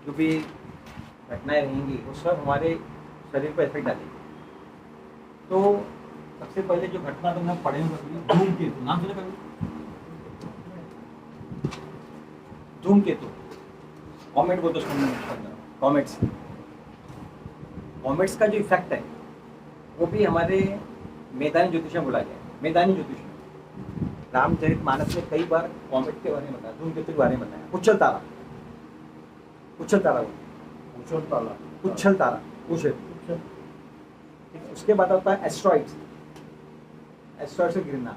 जो भी घटनाएं रहेंगी वो सब हमारे शरीर पर इफेक्ट डालेगी। तो सबसे पहले जो घटना तुमने पढ़े होंगे धूमकेतु, नाम सुने कभी? धूमकेतु, कॉमेट बोलते हैं कॉमेट्स। कॉमेट्स का जो इफेक्ट है वो भी हमारे मैदानी ज्योतिष में बोला गया है। मैदानी ज्योतिष में रामचरितमानस में कई बार कॉमेट के बारे में बताया, धूमकेतु के बारे में बताया। उच्छल तारा, उच्छल तारा, उछल ताला, उच्छल तारा, उच्छल। उसके बाद आता है एस्ट्रॉइड्स, एस्ट्रॉइड से गिरना।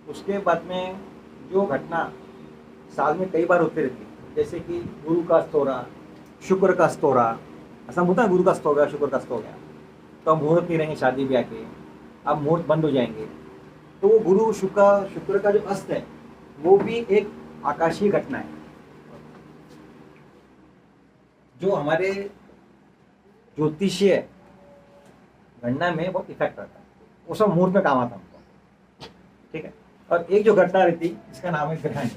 उसके बाद में जो घटना साल में कई बार होती रहती है, जैसे कि गुरु का अस्त हो रहा, शुक्र का अस्त हो रहा। ऐसा होता है गुरु का अस्त हो गया, शुक्र का अस्त हो गया, तो अब मुहूर्त नहीं रहेंगे शादी ब्याह के, अब मुहूर्त बंद हो जाएंगे। तो वो गुरु शुक्र का जो अस्त है वो भी एक आकाशीय घटना है जो हमारे ज्योतिषीय गणना में बहुत इफेक्ट रहता है। वो सब मुहूर्त में काम आता है हमको, ठीक है। और एक जो घटना रहती है इसका नाम है ग्रहण,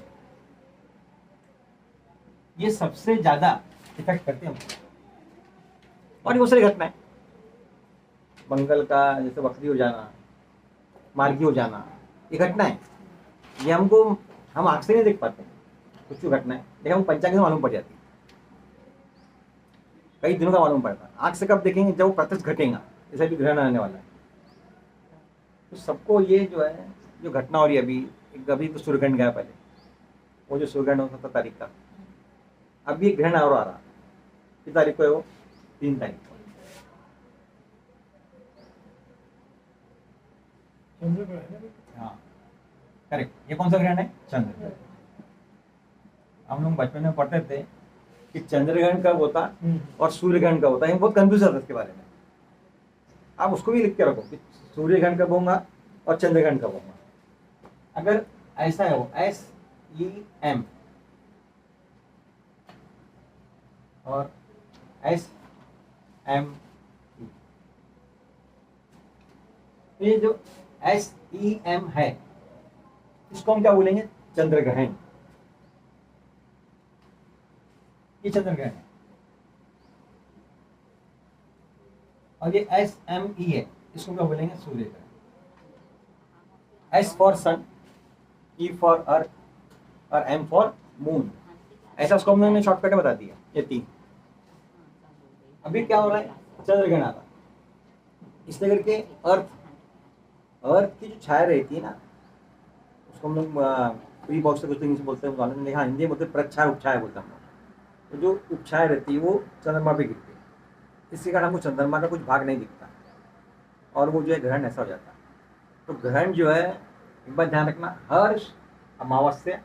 ये सबसे ज्यादा इफेक्ट करते हैं हमको। और ये बहुत सारी घटनाएं, मंगल का जैसे वक्री हो जाना, मार्गी हो जाना, ये घटनाएं ये हमको हम आंख से नहीं देख पाते। कुछ घटनाएं लेकिन हम पंचांग से मालूम पड़ जाती है, कई दिनों का मालूम पड़ता है। आंख से कब देखेंगे? जब वो प्रत्यक्ष घटेगा, जैसे भी ग्रहण आने वाला है। तो सबको ये जो है जो घटना हो रही है अभी तो सूर्यग्रहण गया पहले, वो जो सूर्यग्रहण हो 17 तारीख का, अभी एक ग्रहण और आ रहा। कितनी तारीख को है वो? 3 तारीख को। हाँ करेक्ट। ये कौन सा ग्रहण है? चंद्र ग्रहण। हम लोग बचपन में पढ़ते थे कि चंद्र ग्रहण कब होता और सूर्य ग्रहण कब होता है, बहुत कंफ्यूज होता है इसके बारे में। आप उसको भी लिख के रखो कि सूर्य ग्रहण कब होगा और चंद्र ग्रहण कब होगा। अगर ऐसा है वो SEM और SME, ये जो SEM है इसको हम क्या बोलेंगे? चंद्र ग्रहण। ये चंद्र ग्रहण है। और ये SME है, इसको क्या बोलेंगे? सूर्य ग्रहण। S for sun, E for earth और M फॉर मून। ऐसा उसको हमने शॉर्टकट में बता दिया, ये 3। अभी क्या हो रहा है? चंद्र ग्रहण आ रहा है, इसलिए करके अर्थ की जो छाया रहती है ना, उसको हम लोग फ्री बॉक्स से कुछ इंग्लिश बोलते हैं, हाँ हिंदी में बोलते हैं प्रच्छाया उपछाया बोलते हैं हम लोग। तो जो उपछाया रहती है वो चंद्रमा पे गिरती है, इसके कारण हमको चंद्रमा का कुछ भाग नहीं दिखता और वो जो है ग्रहण ऐसा हो जाता है। तो ग्रहण जो है एक बार ध्यान रखना, हर अमावस्या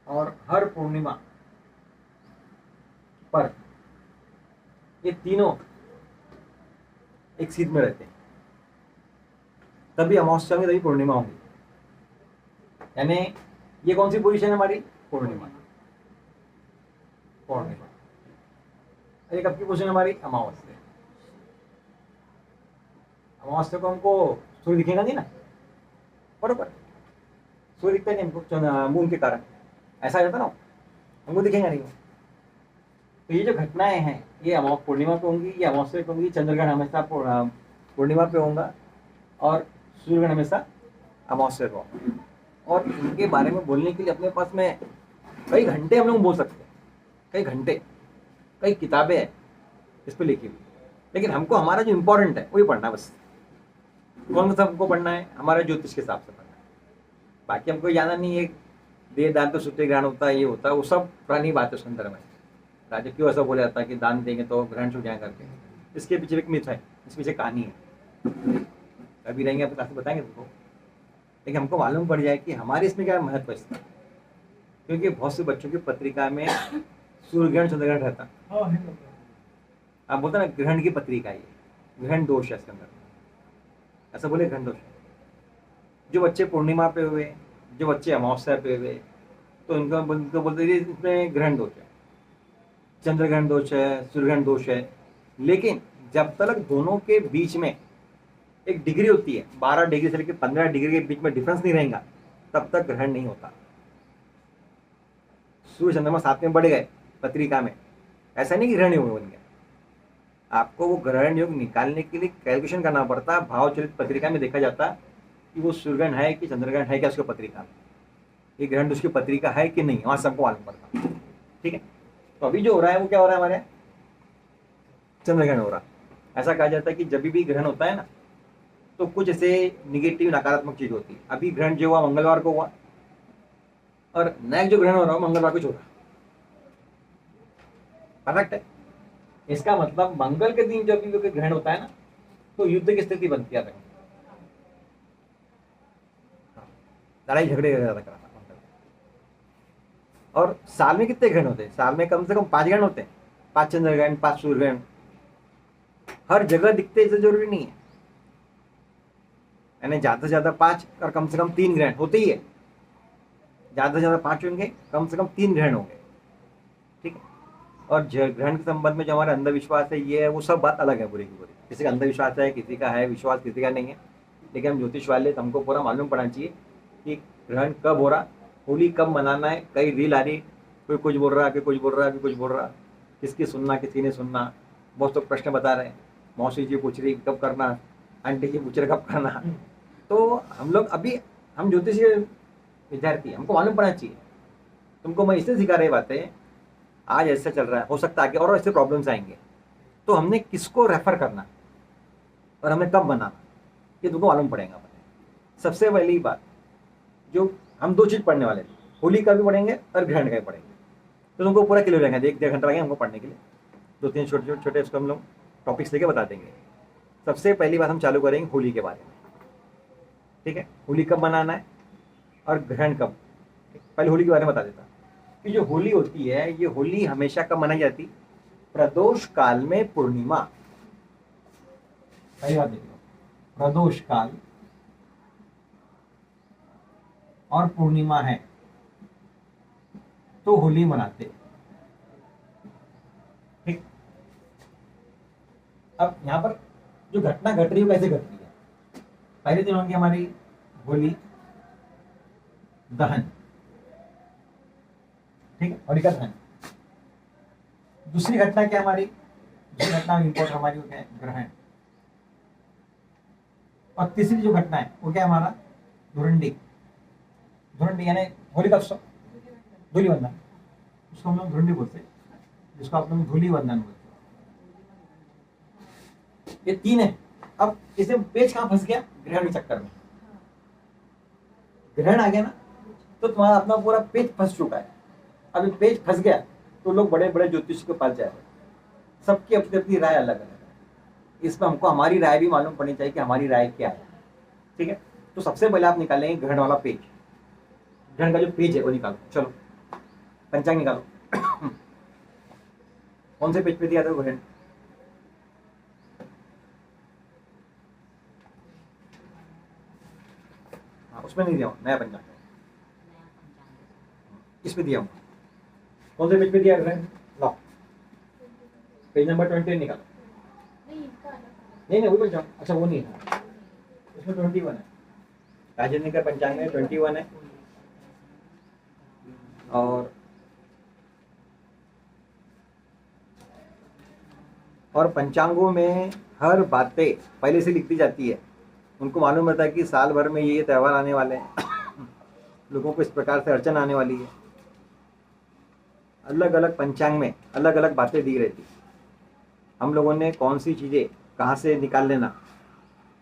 और हर पूर्णिमा पर ये तीनों एक सीध में रहते हैं। तभी अमावस्या होंगी, तभी पूर्णिमा होंगी। यानी ये कौन सी पोजीशन है हमारी? पूर्णिमा। पूर्णिमा ये कब की पोजीशन है हमारी? अमावस्या। अमावस्या को हमको सूर्य दिखेगा नहीं ना, बरोबर। सूर्य दिखता नहीं हमको मून के कारण, ऐसा हो जाता ना, हमको दिखेगा नहीं। तो ये जो घटनाएं हैं ये पूर्णिमा पे होंगी, ये अमावस्या पे होंगी। चंद्रग्रहण हमेशा पूर्णिमा पे होगा और सूर्यग्रहण हमेशा अमावस्या पे होगा। और इनके बारे में बोलने के लिए अपने पास में कई घंटे हम लोग बोल सकते हैं, कई घंटे, कई किताबें हैं इस पर लिखी हुई। लेकिन हमको हमारा जो इम्पोर्टेंट है वही पढ़ना है बस। कौन सा हमको पढ़ना है? हमारा ज्योतिष के हिसाब से पढ़ना है। बाकी हमको जाना नहीं है दे दान तो सूर्य ग्रहण होता है, ये होता है, वो सब पुरानी बात है उस अंदर में। राजा क्यों ऐसा बोला जाता है कि दान देंगे तो ग्रहण छूट जाए करके? इसके पीछे एक मिथ है, इसके पीछे कहानी है। कभी रहेंगे आपको क्लास बताएंगे तुमको, लेकिन हमको मालूम पड़ जाए कि हमारे इसमें क्या महत्व है इसका। क्योंकि बहुत से बच्चों की पत्रिका में सूर्य ग्रहण चंद्र ग्रहण रहता है। आप बोलते ना ग्रहण की पत्रिका, ये ग्रहण दोष है इसके अंदर, ऐसा बोले ग्रहण दोष है। जो बच्चे पूर्णिमा पे हुए, जो बच्चे अमावस्या पे हुए, तो इनको बोलते हैं इसमें ग्रहण दोष है, चंद्र ग्रहण दोष है, सूर्य ग्रहण दोष है। लेकिन जब तक दोनों के बीच में एक डिग्री होती है, 12 डिग्री से लेकर 15 डिग्री के बीच में डिफरेंस नहीं रहेगा, तब तक ग्रहण नहीं होता। सूर्य चंद्रमा साथ में बढ़ गए पत्रिका में, ऐसा नहीं कि ग्रहण योग बन गया। आपको वो ग्रहण योग निकालने के लिए कैलकुलेशन करना पड़ता, भाव चलित पत्रिका में देखा जाता कि वो सूर्यग्रहण है कि चंद्रग्रहण है क्या उसकी पत्रिका में, ये ग्रहण उसकी पत्रिका है कि नहीं, वहां सबको मालूम पड़ता। ठीक है, तो अभी जो हो रहा है वो क्या हो रहा है, हमारे चंद्रग्रहण हो रहा है। ऐसा कहा जाता है कि जब भी ग्रहण होता है ना तो कुछ ऐसे निगेटिव नकारात्मक चीज होती है। अभी ग्रहण जो हुआ मंगलवार को हुआ, और नेक्स्ट जो ग्रहण हो रहा है मंगलवार को हो रहा है। परफेक्ट है। इसका मतलब मंगल के दिन जब भी ग्रहण होता है ना तो युद्ध की स्थिति बनती है, लड़ाई झगड़े ज्यादा कराना। और साल में कितने ग्रहण होते हैं? साल में कम से कम 5 ग्रहण होते हैं, 5 चंद्र ग्रहण, 5 सूर्य ग्रहण। हर जगह दिखते इसे जरूरी नहीं है, यानी ज्यादा से ज्यादा 5 और कम से कम 3 ग्रहण होते ही है। ज्यादा से ज्यादा 5 होंगे, कम से कम 3 ग्रहण होंगे। ठीक है, और ग्रहण के संबंध में जो हमारा अंधविश्वास है ये है, वो सब बात अलग है पूरी की पूरी। किसी का अंधविश्वास है, किसी का है विश्वास, किसी का नहीं है। लेकिन हम ज्योतिष वाले, हमको पूरा मालूम पड़ना चाहिए कि ग्रहण कब हो रहा, होली कब मनाना है। कई रील आ रही, कोई कुछ बोल रहा है, कोई कुछ बोल रहा है, कोई कुछ बोल रहा है, किसकी सुनना किसकी नहीं सुनना। बहुत लोग प्रश्न बता रहे हैं, मौसी जी पूछ रही कब करना, आंटी जी पूछ रहे कब करना। तो हम लोग अभी, हम ज्योतिषीय विद्यार्थी, हमको मालूम पड़ना चाहिए। तुमको मैं इससे सिखा रही बातें, आज ऐसा चल रहा है, हो सकता है आगे और ऐसे प्रॉब्लम्स आएंगे, तो हमने किसको रेफर करना और हमें कब बनाना, ये तुमको मालूम पड़ेगा। सबसे पहली बात जो हम 2 चीज पढ़ने वाले थे, होली का भी पढ़ेंगे और ग्रहण का भी पढ़ेंगे। तो तुमको पूरा क्लियर रहेगा, 1-1.5 घंटा लगेगा हमको पढ़ने के लिए। 2-3 छोटे उसको हम लोग टॉपिक्स लेके बता देंगे। सबसे पहली बात हम चालू करेंगे होली के बारे में। ठीक है, होली कब मनाना है और ग्रहण कब। पहले होली के बारे में बता देता कि जो होली होती है, ये होली हमेशा कब मनाई जाती, प्रदोष काल में पूर्णिमा। पहली बात देखो, प्रदोष काल और पूर्णिमा है तो होली मनाते। ठीक, अब यहां पर जो घटना घट रही है कैसे घट रही है, पहले दिन होंगी हमारी होली दहन। ठीक है, होलिका दहन। दूसरी घटना क्या हमारी, दूसरी घटना इंपॉर्टेंट हमारी क्या है, ग्रहण। और तीसरी जो घटना है वो क्या है हमारा, धुरंडी। धुरंडी यानी होलिका उत्सव, धूलि वंदन, उसको हम लोग धुरंडी बोलते हैं, जिसको आप लोग धूलि वंदन बोलते हैं। ये 3 है। अब इसे पेज कहां फंस गया, ग्रहण के चक्कर में। ग्रहण आ गया ना तो तुम्हारा अपना पूरा पेज फंस चुका है। अभी पेज फंस गया तो लोग बड़े बड़े ज्योतिष के पास जाए, सबकी अपनी अपनी राय अलग अलग है। इसमें हमको हमारी राय भी मालूम पड़नी चाहिए कि हमारी राय क्या है। ठीक है, तो सबसे पहले आप निकालेंगे ग्रहण वाला पेज। ग्रहण का जो पेज है वो निकालो, चलो पंचांग निकालो। कौन से पेज पे दिया था ग्रहण, हाँ उसमें नहीं दिया हूँ, नया पंचांग इसमें दिया हूँ। कौन से पेज पे दिया ग्रहण, लो पेज नंबर 20 निकालो। नहीं वो बोल जाओ, अच्छा वो नहीं है, उसमें 21 है, राजेंद्र का पंचांग में 21 है। और पंचांगों में हर बातें पहले से लिख दी जाती है। उनको मालूम रहता है कि साल भर में ये त्यौहार आने वाले हैं, लोगों को इस प्रकार से अड़चन आने वाली है। अलग अलग पंचांग में अलग अलग बातें दी रहती। हम लोगों ने कौन सी चीज़ें कहाँ से निकाल लेना,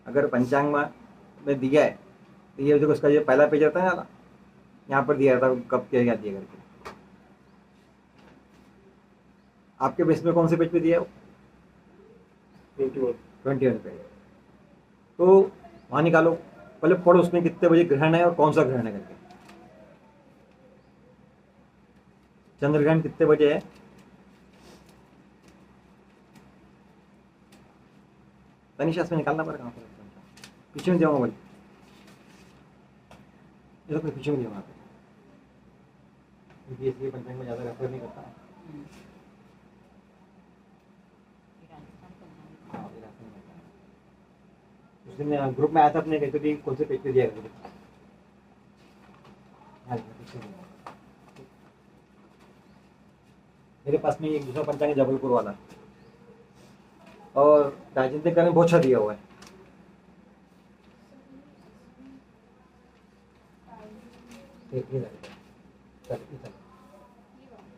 अगर पंचांग में दिया है तो ये देखो, उसका जो पहला पेज रहता है ना, यहाँ पर दिया रहता है कब क्या दिया करके। आपके बेस में कौन से पेज पे दिया है, 21 पेज। तो वहाँ निकालो, पहले पढ़ो उसमें कितने बजे ग्रहण है और कौन सा ग्रहण है करके। चंद्र ग्रहण कितने बजे है, तनिषा में निकालना पड़ेगा। कहाँ पर पीछे में दिया मोबाइल, ये तो पीछे में दिया वहाँ पे, इसलिए पंचांग में ज़्यादा रेफर नहीं करता। उस दिन ग्रुप में आया था अपने, कहते कौन से पेज पे दिया करके। मेरे पास में एक दूसरा पंचांग है जबलपुर वाला, और राजनीतिक करने बहुत अच्छा दिया हुआ है।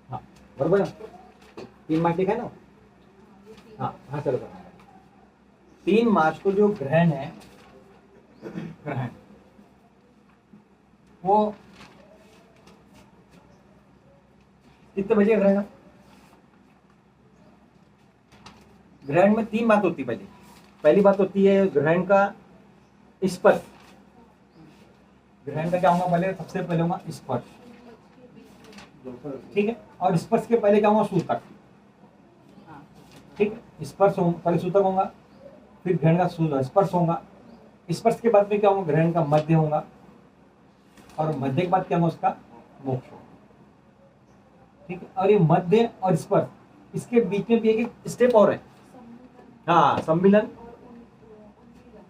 हाँ बरोबर ना, 3 मार्च लिखा है ना। हाँ हाँ चलो 3 मार्च को जो ग्रहण है, ग्रहण वो कितने बजे ग्रहण है? ग्रहण में 3 बात होती है। पहली बात होती है ग्रहण का स्पर्श। ग्रहण का क्या होगा? पहले सबसे पहले होगा स्पर्श, ठीक है। और स्पर्श के पहले क्या होगा? सूतक, ठीक है। स्पर्श पहले सूतक होगा, फिर ग्रहण का स्पर्श होगा। स्पर्श के बाद में क्या होगा? ग्रहण का मध्य होगा, और मध्य के बाद क्या होगा? उसका मोक्ष होगा, ठीक है। और ये मध्य और स्पर्श, इसके बीच में भी एक स्टेप और है। हाँ, सम्मिलन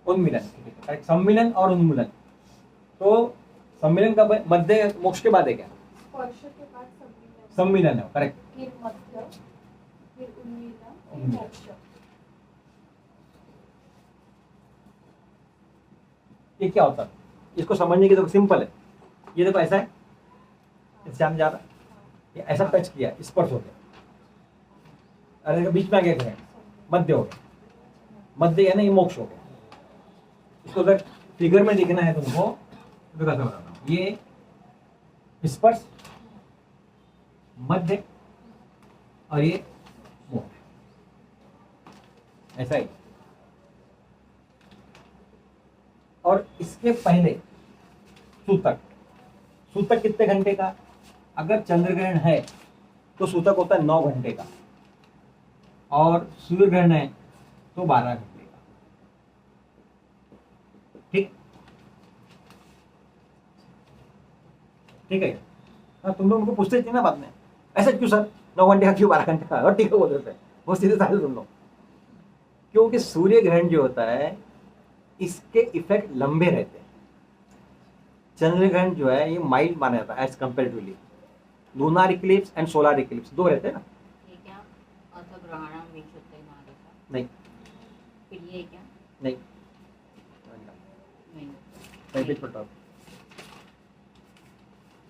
उन्मिलन, सम्मिलन और उन्मूलन। तो सम्मिलन का मध्य मोक्ष के बाद है क्या? स्पर्श के बाद सम्मिलन है, करेक्ट। फिर मध्य, फिर उन्मीलन, मोक्ष। ये क्या होता है? इसको समझने की तो सिंपल है। ये देखो ऐसा है, इससे हम जा रहा है, ये ऐसा टच किया, स्पर्श हो गया, अरे बीच में आ गया ग्रहण, मध्य हो गया। मध्य यानी ये मोक्ष हो गया। इसको अगर फिगर में दिखना है तुमको तो कैसे बताता हूं, ये स्पर्श, मध्य और ये मोक्ष, ऐसा ही। और इसके पहले सूतक। सूतक कितने घंटे का? अगर चंद्र ग्रहण है तो सूतक होता है 9 घंटे का, और सूर्य ग्रहण है तो 12 घंटे का, ठीक ठीक है। हाँ, तुम लोग उनको पूछते थे ना बाद में, ऐसा क्यों सर 9 घंटे का क्यों 12 घंटे का? और ठीक है बोल देते हैं वो सीधे साधे सुन लो। क्योंकि सूर्य ग्रहण जो होता है इसके इफेक्ट लंबे रहते हैं। चंद्र ग्रहण जो है ये माइल्ड माना जाता है as comparatively. Lunar eclipse and solar eclipse 2 रहते हैं ना। ये क्या अर्थग्रहणम वीक्षते नारदा? नहीं, फिर ये क्या? नहीं, नहीं। कहीं पेज पलटाओ,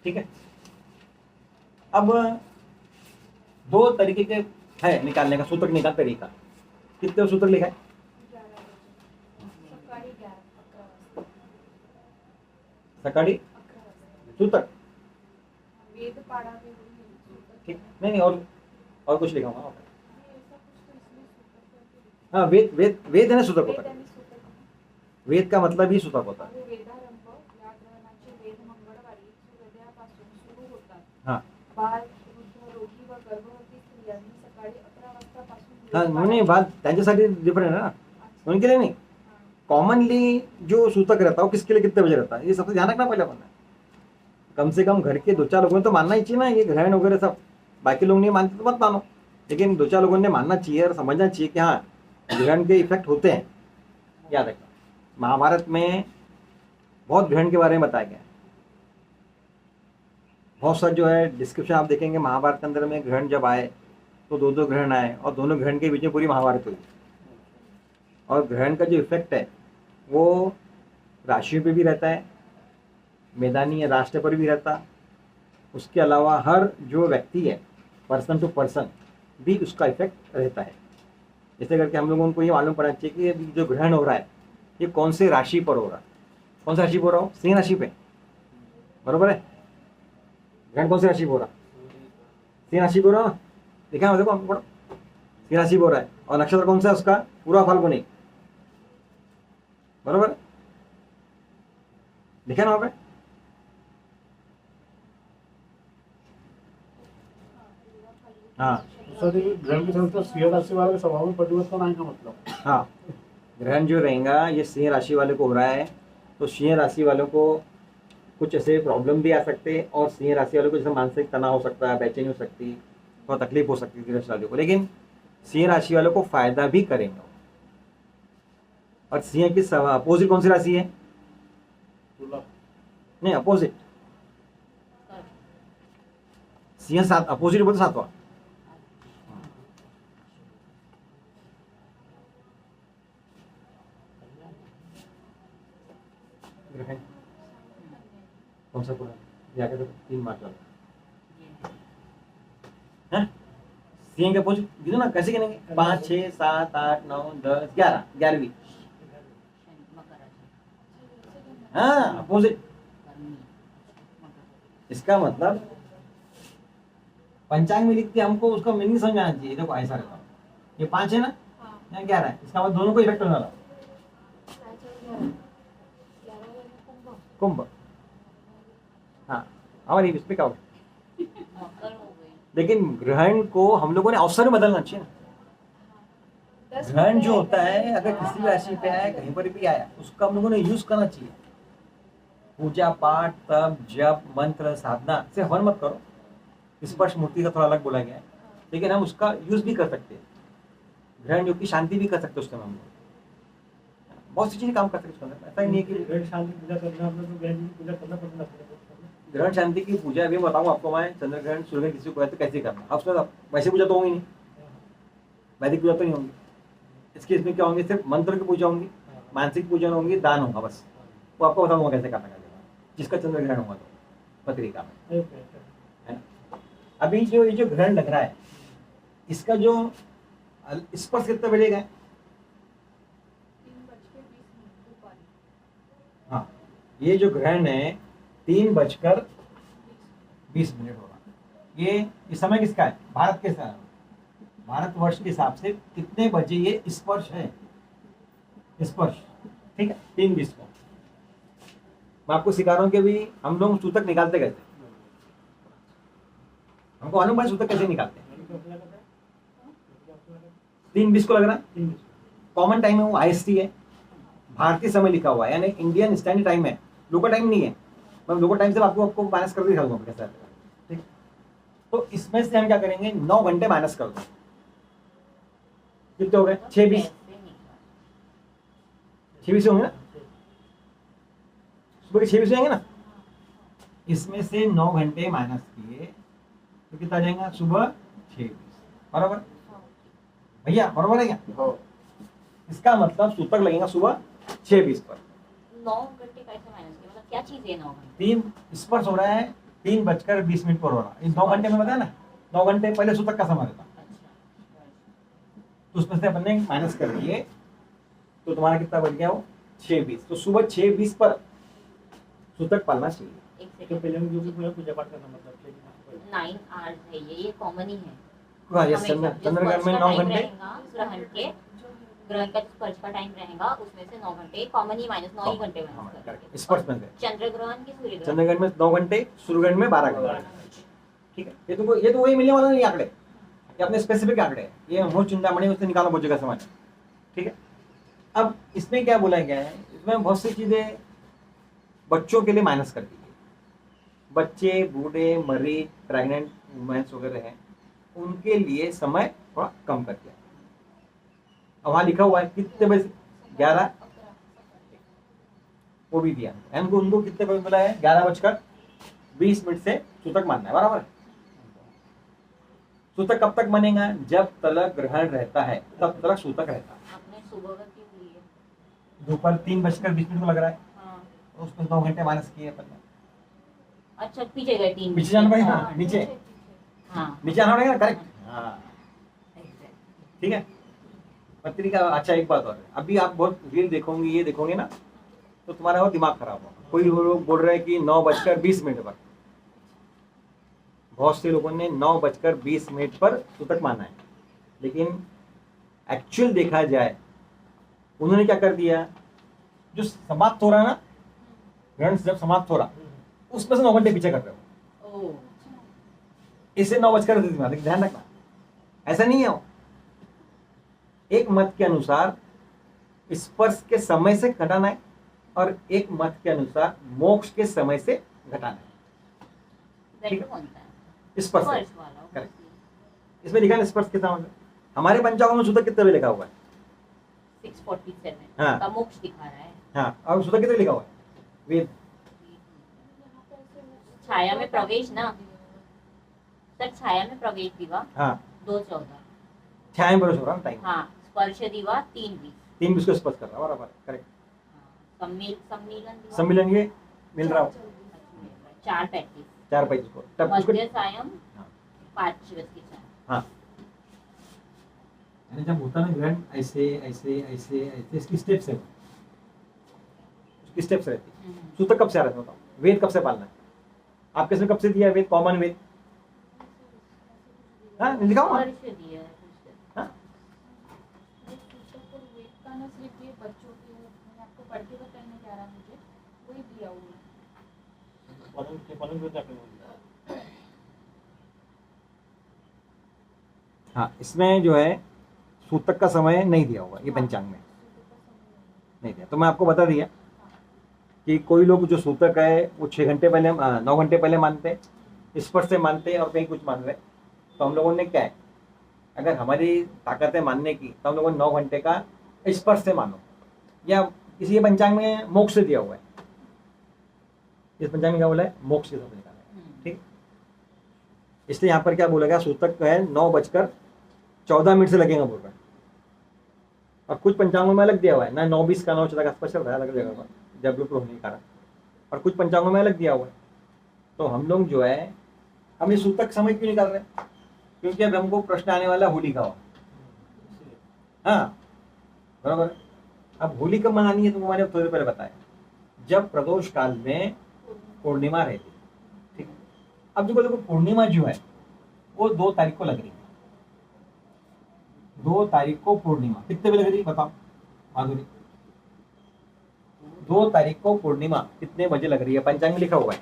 ठीक है। अब 2 तरीके के है निकालने का, सूत्रक निकाल तरीका। कितने सूत्र लिखा है? सकाळी 11 वाजता। सकाळी सूत्रक, वेद पाडावे म्हणून ठीक। नहीं और कुछ लिखा हुआ ऐसा कुछ तो इसमें सूतक हाँ, वेद है ना सूतक होता है। आणि सूतक वेद का मतलब ही सूतक होता है। वेदारंभ या ग्रहणाचे वेद मंगळवारी सूर्योदयापासून सुरू होतात। हाँ बाल, वृद्ध, रोगी व गर्भवती स्त्रियांनी सकाळी 11 वाजतापासून हाँ, वेद नहीं बात त्यांच्यासाठी डिफरेंट है ना, पाडावे। उनके लिए नहीं। हाँ। कॉमनली जो सूतक रहता है वो किसके लिए कितने बजे रहता है, ये सबसे ध्यान रखना पहले अपन ने। कम से कम घर के 2-4 लोगों ने तो मानना ही चाहिए ना ये ग्रहण वगैरह सब। बाकी लोग नहीं मानते तो मत मानो, लेकिन 2-4 लोगों ने मानना चाहिए और समझना चाहिए कि हाँ ग्रहण के इफेक्ट होते हैं। याद रखना, महाभारत में बहुत ग्रहण के बारे में बताया गया है। बहुत सारे जो है डिस्क्रिप्शन आप देखेंगे महाभारत के अंदर में, ग्रहण जब आए तो 2-2 ग्रहण आए, और दोनों ग्रहण के बीच में पूरी महाभारत हुई। और ग्रहण का जो इफेक्ट है वो राशियों पे भी रहता है, मैदानी या राष्ट्र पर भी रहता। उसके अलावा हर जो व्यक्ति है पर्सन टू पर्सन भी उसका इफेक्ट रहता है। जैसे करके हम लोगों को ये मालूम पड़ना चाहिए कि अभी जो ग्रहण हो रहा है ये कौन से राशि पर हो रहा है। कौन सी राशि पर हो रहा हो? सिंह राशि पे, बरोबर है। ग्रहण कौन सी राशि पर हो रहा? सिंह राशि पर हो रहा, देखा है देखो हमको, सिंह राशि पर हो रहा है। और नक्षत्र कौन सा है उसका? पूरा फाल्गुनी, बरोबर लिखा ना वहाँ पे। हाँ सर ये ग्रहण के चलते सिंह राशि वाले के स्वभाव में परिवर्तन आएगा मतलब? हाँ, ग्रहण जो रहेगा ये सिंह राशि वाले को हो रहा है, तो सिंह राशि वालों को कुछ ऐसे प्रॉब्लम भी आ सकते हैं, और सिंह राशि वालों को जैसे मानसिक तनाव हो सकता है, बेचैनी हो सकती है, थोड़ा तकलीफ हो सकती है सिंह राशि वालों को। लेकिन सिंह राशि वालों को फायदा भी करेंगे। और सिंह की अपोजिट कौन सी राशि है? तुला। नहीं, अपोजिट सिंह 7, अपोजिट बोलते 7वां। कौन सा पूरा या के तो 3 मार्च वाला ये है। सीएम के पोज गिनो ना, कैसे गिनेंगे? 5 6 7 8 9 10 11 11वीं। शनि मकर राशि हाँ अपोजिट। गर्मी मकर इसका मतलब पंचांग में लिखते हमको उसका मीनिंग समझ में आना चाहिए। देखो ऐसा रहता है, ये 5 है ना, हाँ यहाँ 11 है, इसका मतलब दोनों को इफेक्ट होने वाला। 11 कुंभ। कुंभ, हाँ हमारी स्पीक आउट। मकर हो गई। लेकिन ग्रहण को हम लोगों ने अवसर में बदलना चाहिए ना। 10 ग्रहण जो घंटे होता है आएगा। अगर किसी भी राशि पे आया, कहीं पर भी आया, उसका हम लोगों ने यूज करना चाहिए। पूजा पाठ तप जप मंत्र साधना से हवन मत करो, स्पर्श मूर्ति का थोड़ा अलग बोला गया है, लेकिन हम उसका यूज भी कर सकते हैं। ग्रहण योग की शांति भी कर सकते हैं उसके हम लोग, बहुत सी चीजें काम कर सकते हैं उसके अंदर। ऐसा ही नहीं है कि ग्रह शांति पूजा करना, आपने तो ग्रह जी की पूजा करना पड़ता है। ग्रहण शांति की पूजा भी बताऊँ आपको मैं। चंद्र ग्रहण सूर्य ग्रहण किसी को है तो कैसे करना, अब उसमें वैसे पूजा तो होंगी नहीं, वैदिक पूजा तो नहीं होंगी। इसके इसमें क्या होंगे, सिर्फ मंत्र की पूजा होंगी, मानसिक पूजन होंगी, दान होगा, बस। वो आपको बताऊंगा कैसे करना है जिसका चंद्र ग्रहण होगा तो पत्रिका में, है ना। अभी जो ये जो ग्रहण लग रहा है, इसका जो स्पर्श कितना बजेगा? 3:20 दोपहर। हाँ, ये जो ग्रहण है 3:20 होगा। ये इस समय किसका है? भारत के समय, भारतवर्ष के हिसाब से कितने बजे ये स्पर्श है? स्पर्श, ठीक है, 3:20 को। मैं आपको सिखा रहा हूँ कि अभी हम लोग सूतक निकालते कैसे, हमको मालूम है सूतक कैसे निकालते हैं। 3:20 को लग रहा है, कॉमन टाइम है वो IST है, भारतीय समय लिखा हुआ है, यानी इंडियन स्टैंडर्ड टाइम है, लोकल टाइम नहीं है। मैं लोकल टाइम से आपको माइनस करके दिखा दूंगा कैसा है, ठीक। तो इसमें से हम क्या करेंगे, 9 घंटे माइनस कर दो, कितने हो गए? 6:20 6:20 होंगे ना, सुबह के 6:20 होंगे ना। इसमें से 9 घंटे माइनस किए तो कितना आ जाएगा? सुबह 6:20, बराबर भैया, बराबर है क्या? इसका मतलब सूतक लगेगा सुबह 6:20 पर। 9 घंटे कैसे माइनस किया, मतलब क्या चीज है 9 घंटे? 3 स्पर्श हो रहा है, 3:20 पर हो रहा है। इन 9 घंटे में बताया ना, 9 घंटे पहले सूतक का समय रहता, अच्छा तो उसमें से अपन ने माइनस कर दिए, तो तुम्हारा कितना बच गया? वो 6:20। तो सुबह 6:20 पर सूतक पालना चाहिए। एक तो सेकंड, पहले हम जो भी पूजा पाठ करना मतलब 9 आवर्स है ये कॉमन ही है। हाँ, ये हमेशा जो चंद्रग्रहण में स्पर्श 9 का टाइम घंटे, रहेगा, ग्रहण का स्पर्श का टाइम रहेगा, उसमें से 9 घंटे कॉमन ही माइनस 9 ही घंटे माइनस करेंगे। स्पर्श में से चंद्र ग्रहण की सूर्य ग्रहण चंद्रग्रहण में 9 घंटे, सूर्य ग्रहण में 12 घंटे, ठीक है। ये तो वही मिलने वाला नहीं आंकड़े, ये अपने स्पेसिफिक आंकड़े हैं, ये मोह चिंतामणि उससे निकालना बहुत जगह समझ, ठीक है। अब इसमें क्या बोला गया है, इसमें बहुत सी चीजें बच्चों के लिए माइनस कर दी गई। बच्चे, बूढ़े, मरीज, प्रेग्नेंट वुमेन्स वगैरह हैं, उनके लिए समय थोड़ा कम कर दिया। अब वहां लिखा हुआ है कितने बजे? 11, वो भी दिया हमको। उनको कितने बजे मिला है? 11:20 से सूतक मानना है, बराबर। सूतक कब तक बनेगा? जब तक ग्रहण रहता है तब तक सूतक रहता है। आपने सुबह का क्यों ली है? दोपहर 3:20 को लग रहा है, हाँ तो उसमें 9 घंटे माइनस किए अपन ने। अच्छा, पीछे गए 3 पीछे जाना पड़ेगा, हाँ, नीचे हाँ नीचे आना पड़ेगा, करेक्ट, हाँ ठीक है। पत्रिका, अच्छा एक बात और है, अभी आप बहुत रील देखोगे, ये देखोगे ना, तो तुम्हारा वो दिमाग खराब होगा। कोई लोग बोल रहे हैं कि 9:20 पर, बहुत से लोगों ने 9:20 पर सूतक माना है, लेकिन एक्चुअल देखा जाए उन्होंने क्या कर दिया, जो समाप्त हो रहा है ना, ग्रहण जब समाप्त हो रहा उसमें से 9 घंटे पीछे कर रहे हो, ओह इससे 9:20 ध्यान रखना, ऐसा नहीं है वो। एक मत के अनुसार स्पर्श के समय से घटाना है और एक मत के अनुसार मोक्ष के समय से घटाना है। बेटर कौन सा है? स्पर्श स्पर्श वाला। करेक्ट। इसमें लिखा है स्पर्श कितना मतलब, हमारे पंचांगों में सूतक कितने बजे लिखा हुआ है? 6:47 हाँ। का मोक्ष दिखा रहा है। हाँ, और सूतक कितने लिखा हुआ है? वेद। छाया में प्रवेश ना सर, छाया में प्रवेश दिवा हाँ, 2:14। छाया में प्रवेश हो रहा है टाइम, हाँ, स्पर्श दिवा 3:20। 3:20 को स्पर्श कर रहा है, बराबर करेक्ट। सम्मेलन दिवा सम्मिलन ये मिल रहा हो, 4:35 4:35 को, तब उसको मध्य सायं हाँ 5:4 हाँ, यानी जब होता ना ग्रहण ऐसे ऐसे ऐसे ऐसे, इसकी स्टेप्स है, उसकी स्टेप्स रहती है। सूतक कब से आ रहा है बताओ, वेद कब से पालना है आपके, इसमें कब से दिया है वेद, कॉमन वेद? हाँ लिखा हुआ है। वर्ष दिया है कुछ। हाँ ये पुस्तक और वेद का ना सिर्फ ये बच्चों के, मैं आपको पढ़ के बताने जा रहा मुझे वही दिया हुआ है। हाँ, इसमें जो है सूतक का समय नहीं दिया हुआ, ये पंचांग में नहीं दिया। तो मैं आपको बता दिया कि कोई लोग जो सूतक है वो 6 घंटे पहले 9 घंटे पहले मानते हैं, स्पर्श से मानते हैं, और कहीं कुछ मान रहे हैं। तो हम लोगों ने क्या है, अगर हमारी ताकत है मानने की तो हम लोगों ने 9 घंटे का स्पर्श से मानो, या इसी पंचांग में मोक्ष से दिया हुआ है। इस पंचांग में क्या बोला है, मोक्ष से सब निकाला है, ठीक। इसलिए यहाँ पर क्या बोला गया, सूतक है 9:14 से लगेगा बोल रहा है। और कुछ पंचांगों में अलग दिया हुआ है ना, 9:20 का 9:14 का स्पष्ट है, अलग जगह पर डेवलप होने के कारण, और कुछ पंचांगों में अलग दिया हुआ है। तो हम लोग जो है, हम ये सूतक समय क्यों निकाल रहे हैं, क्योंकि अब हमको प्रश्न आने वाला होली का हो। हाँ बराबर है। अब होली कब मनानी है तुमको मैंने थोड़ी देर पहले बताया, जब प्रदोष काल में पूर्णिमा रहती है, ठीक। अब देखो पूर्णिमा जो है वो 2 तारीख को लग रही है, 2 तारीख को पूर्णिमा कितने बजे लग रही है बताओ माधुरी, 2 तारीख को पूर्णिमा कितने बजे लग रही है, पंचांग में लिखा हुआ है,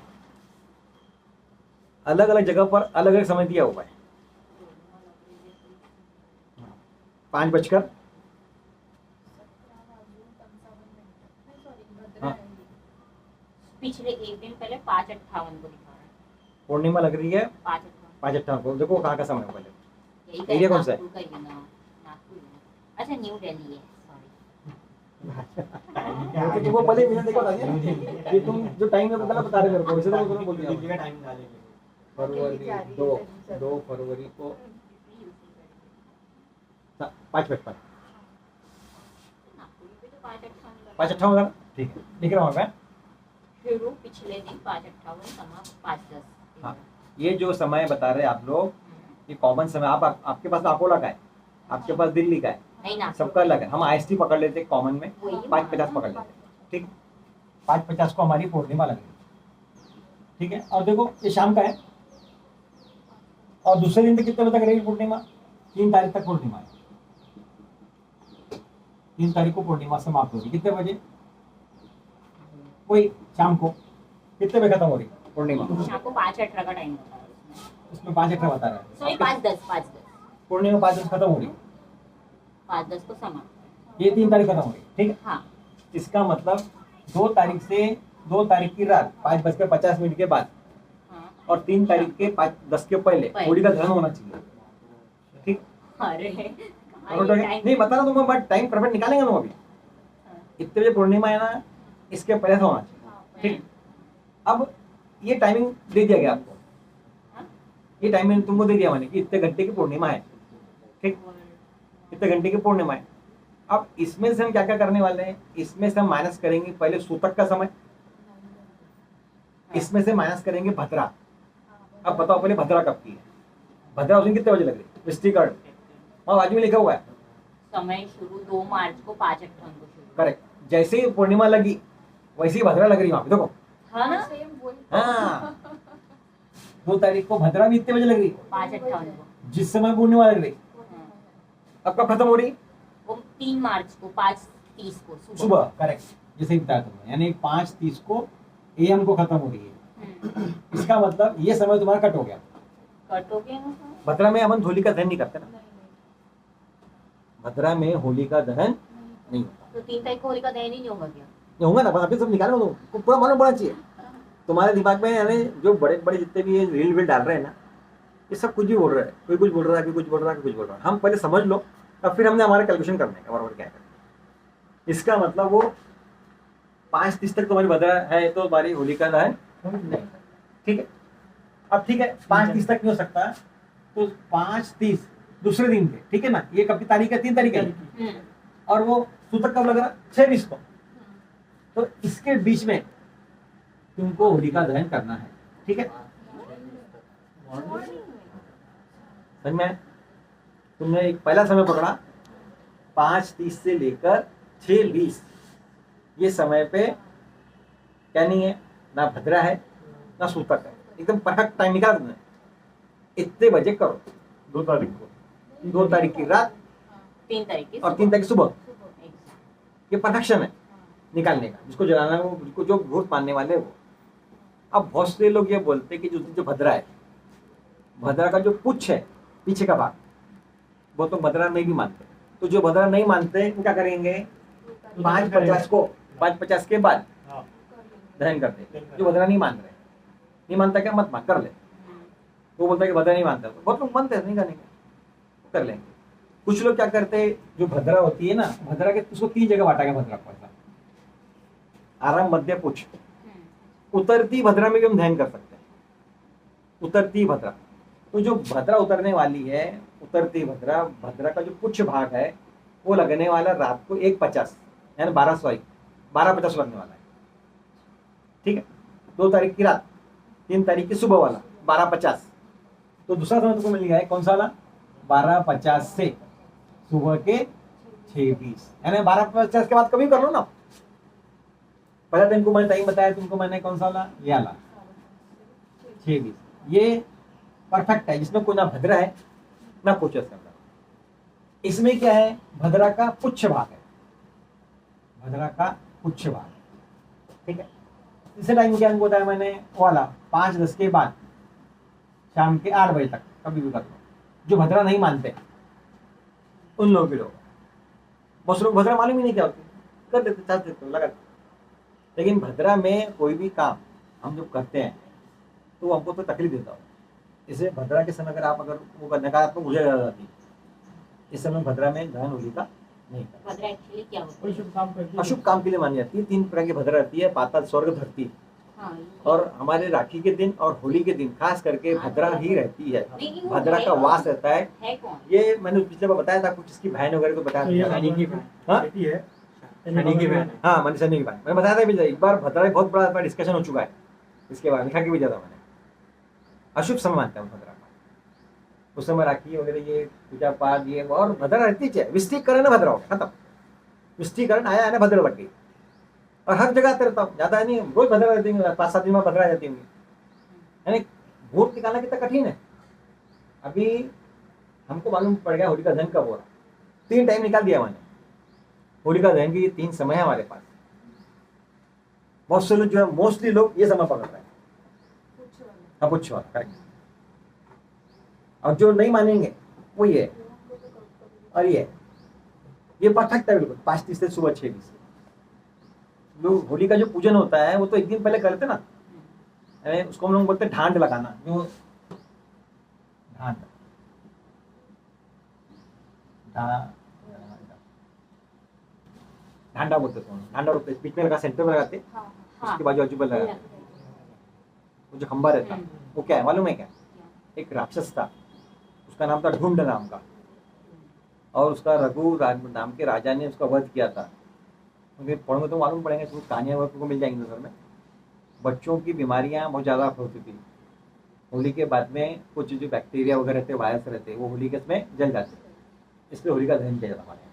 अलग अलग जगह पर अलग अलग समय दिया हुआ है। 5:00 हाँ। पिछले एक दिन पहले 5:58 को लिखा है, पूर्णिमा लग रही है 5:58। 5:58 को। देखो कहाँ का समय है पहले, यही एरिया कौन सा है? नागपुर का ही है ना, नागपुर है। अच्छा न्यू दिल्ली है, सॉरी। तो तुमको पहले मैंने देखा था ना कि तुम जो टाइम है वो गलत बता रहे मेरे को, इसलिए तो मैं बोल दिया फरवरी 2 फरवरी को 5:55 नागपुर में तो 5:58 5:58 ठीक है, लिख रहा हूँ मैं। शुरू पिछले दिन 5:58 समाप्त 5:10। हाँ, ये जो समय बता रहे आप लोग, ये कॉमन समय, आपके पास अकोला का है, आपके पास दिल्ली का है, नहीं ना, सबका अलग है। हम IST पकड़ लेते हैं कॉमन में, 5:50 पकड़ लेते हैं, ठीक। 5:50 को हमारी पूर्णिमा लग रही है, ठीक है। और देखो ये शाम का है, और दूसरे दिन तक कितने बजे तक रहेगी पूर्णिमा, 3 तारीख तक पूर्णिमा है। 3 तारीख को पूर्णिमा समाप्त होगी, कितने बजे, वही शाम को कितने बजे खत्म हो रही पूर्णिमा, शाम को 5:18 का टाइम होता है उसमें 5:18 बता रहा है, सॉरी 5:10 पूर्णिमा 5:10 खत्म हो रही, 5:10 को समाप्त। ये 3 तारीख खत्म हो रही, ठीक है। हाँ इसका मतलब 2 तारीख से 2 तारीख की रात 5:50 के बाद हाँ। और 3 तारीख के 5:10 के पहले होली का दहन होना चाहिए, ठीक। अरे और नहीं बता रहा तुम्हें, बट टाइम परफेक्ट निकालेंगे ना अभी, इतने बजे पूर्णिमा है ना, इसके पहले से होना चाहिए, ठीक। अब ये टाइमिंग दे दिया गया आपको, ये टाइमिंग तुमको दे दिया मैंने कि इतने घंटे की पूर्णिमा है, ठीक, इतने घंटे की पूर्णिमा है। अब इसमें से हम क्या क्या करने वाले हैं, इसमें से हम माइनस करेंगे पहले सूतक का समय, इसमें से माइनस करेंगे भद्रा। अब बताओ पहले भद्रा कब की है, भद्रा उस दिन कितने बजे लग रही है, विस्तीकरण वहाँ बाजू में लिखा हुआ है, समय शुरू 2 मार्च को 5:58 को शुरू। करेक्ट। जैसे ही पूर्णिमा लगी वैसे ही भद्रा लग रही है वहाँ पे, देखो हाँ ना, सेम वही। हाँ 2 तारीख को भद्रा भी इतने बजे लग रही है 5:58 को। जिस समय पूर्णिमा लग रही। हाँ। अब कब खत्म हो रही, वो 3 मार्च को 5:30 को सुबह, करेक्ट, जैसे ही बताया तुमने, यानी 5:30 को AM को खत्म हो रही है। इसका मतलब ये समय तुम्हारा कट हो गया। कट हो गया ना। भद्रा में अपन होली का दहन नहीं करते ना, भद्रा में होली का दहन नहीं होता। तो 3 तारीख को होली का दहन ही नहीं होगा क्या? ये होगा ना, अभी सब निकालो तो पूरा मालूम पड़ना चाहिए तुम्हारे दिमाग में। यानी जो बड़े बड़े जितने भी रील वील डाल रहे हैं ना, ये सब कुछ भी बोल रहे हैं, कोई कुछ बोल रहा है, कोई कुछ बोल रहा है, कोई कुछ बोल रहा है। हम पहले समझ लो, तब फिर हमने हमारा कैलकुलेशन करने का बराबर क्या है। इसका मतलब वो 5:30 तक तुम्हारी भद्रा है तो हमारी होली का दहन नहीं, ठीक है। अब ठीक है 5:30 तक नहीं हो सकता, तो 5:30 दूसरे दिन पे, ठीक है ना। ये कब की तारीख है, 3 तारीख है, और वो सूतक कब लग रहा, 26 को। तो इसके बीच में तुमको होली का दहन करना है, ठीक है, समझ में आया? तुमने एक पहला समय पकड़ा 5:30 से लेकर 6:20, ये समय पे क्या नहीं है, ना भद्रा है ना सूतक है, एकदम परफेक्ट टाइम निकाला तुमने, इतने बजे करो। 2 तारीख को 2 तारीख की रात 3 तारीख की और 3 तारीख की सुबह, Exact. ये परफेक्शन है निकालने का, जिसको जलाना है वो, जिसको जो मुहूर्त मानने वाले वो। अब बहुत से लोग ये बोलते हैं कि जो भद्रा है, भद्रा का जो पुच्छ है पीछे का भाग, वो तो भद्रा नहीं भी मानते। तो जो भद्रा नहीं मानते वो क्या करेंगे, 5:50 को 5:50 के बाद हाँ दहन करते। जो भद्रा नहीं मान रहे, नहीं मानता क्या, मत मान, कर ले। वो बोलता है कि भद्रा नहीं मानता, बहुत लोग मानते हैं नहीं करने का, कर लेंगे। कुछ लोग क्या करते हैं, जो भद्रा होती है ना, भद्रा के उसको 3 जगह बांटा गया भद्रा को, ऐसा आराम, मध्य, पुच्छ। उतरती भद्रा में भी हम दहन कर सकते हैं, उतरती भद्रा। तो जो भद्रा उतरने वाली है, उतरती भद्रा, भद्रा का जो पुच्छ भाग है वो लगने वाला रात को 1:50 यानी 12:50 लगने वाला है, ठीक है। 2 तारीख की रात, 3 तारीख की सुबह वाला 12:50। तो दूसरा समय तुमको मिल गया है, कौन सा वाला, 12:50 से सुबह के 6:20, यानी 12:50 के बाद कभी कर लो ना। पहले दिन को मैंने टाइम बताया तुमको, मैंने कौन सा वाला, ये वाला 6:20, ये परफेक्ट है, जिसमें कोई ना भद्रा है ना कुछ है। इसमें क्या है, भद्रा का पुच्छ भाग है, भद्रा का पुच्छ भाग, ठीक है। इसे टाइम क्या बताया मैंने, वाला 5:10 के बाद शाम के 8 बजे तक कभी भी कर लो। जो भद्रा नहीं मानते उन लोगों के लोग, बहुत लोग भद्रा मालूम ही नहीं क्या होती, कर देते, चल देते, लगा देते। लेकिन भद्रा में कोई भी काम हम जब करते हैं तो वो हमको तो तकलीफ देता हो। इसे भद्रा के समय अगर आप अगर वो नकारात्मक ऊर्जा ज्यादा जाती है, इस समय भद्रा में दहन होलिका नहीं करना। भद्रा एक्चुअली क्या होता कोई है? शुभ काम करती है। अशुभ काम के लिए मानी जाती है। 3 प्रकार की भद्रा रहती है, पाताल, स्वर्ग, धरती। हाँ, और हमारे राखी के दिन और होली के दिन खास करके भद्रा ही रहती है, लेकिन वो भद्रा का वास रहता है। है कौन? ये मैंने पिछले बार बताया था, कुछ इसकी बहन वगैरह तो बताया तो ये था। शनि की हाँ? बेटी है, शनि की बहन, हाँ, मैंने शनि की बहन मैंने बताया था पिछले एक बार। भद्रा में बहुत बड़ा डिस्कशन हो चुका है इसके बारे में, लिखा के भी ज्यादा मैंने। अशुभ समय मानते हैं भद्रा का, उस समय राखी वगैरह ये पूजा पाठ ये, और भद्रा रहती है। विष्टिकरण भद्रा हो खत्म, विष्टिकरण आया है ना, भद्रा लग गई। और हर जगह आते रहता हूँ, ज्यादा नहीं, रोज भद्रा रहती है, 5-7 दिन में भद्रा रहती होंगी। यानी भूत निकालना कितना कठिन है। अभी हमको मालूम पड़ गया होलिका दहन कब हो रहा, 3 टाइम निकाल दिया मैंने होलिका दहन की। 3 समय है हमारे पास। बहुत से लोग जो है, मोस्टली लोग ये समय पकड़ रहे हैं, पुच्छ वाला, करेक्ट। और जो नहीं मानेंगे वो ये, और ये परफेक्ट है बिल्कुल। 5:30 से सुबह 6:20 लोग होली का जो पूजन होता है वो तो एक दिन पहले करते ना, उसको हम लोग बोलते हैं ढांड लगाना। जो ढांड ढांडा बोलते हैं, ढांडा बोलते हैं, बीच में लगा, सेंटर में लगाते, उसके बाजू बाजू पर लगाते। वो जो खंबा रहता वो क्या है मालूम है क्या, एक राक्षस था, उसका नाम था ढूंढ नाम का, और उसका रघु नाम के राजा ने उसका वध किया था। क्योंकि पढ़ोगे तो मालूम पड़ेगा, कुछ कहानियाँ वर्क को मिल जाएंगी नजर में। बच्चों की बीमारियाँ बहुत ज़्यादा होती थी होली के बाद में। कुछ जो बैक्टीरिया वगैरह रहते, वायरस रहते, वो होली के इसमें जल जाते, इसलिए होली का दहन किया जाता हमारे यहाँ।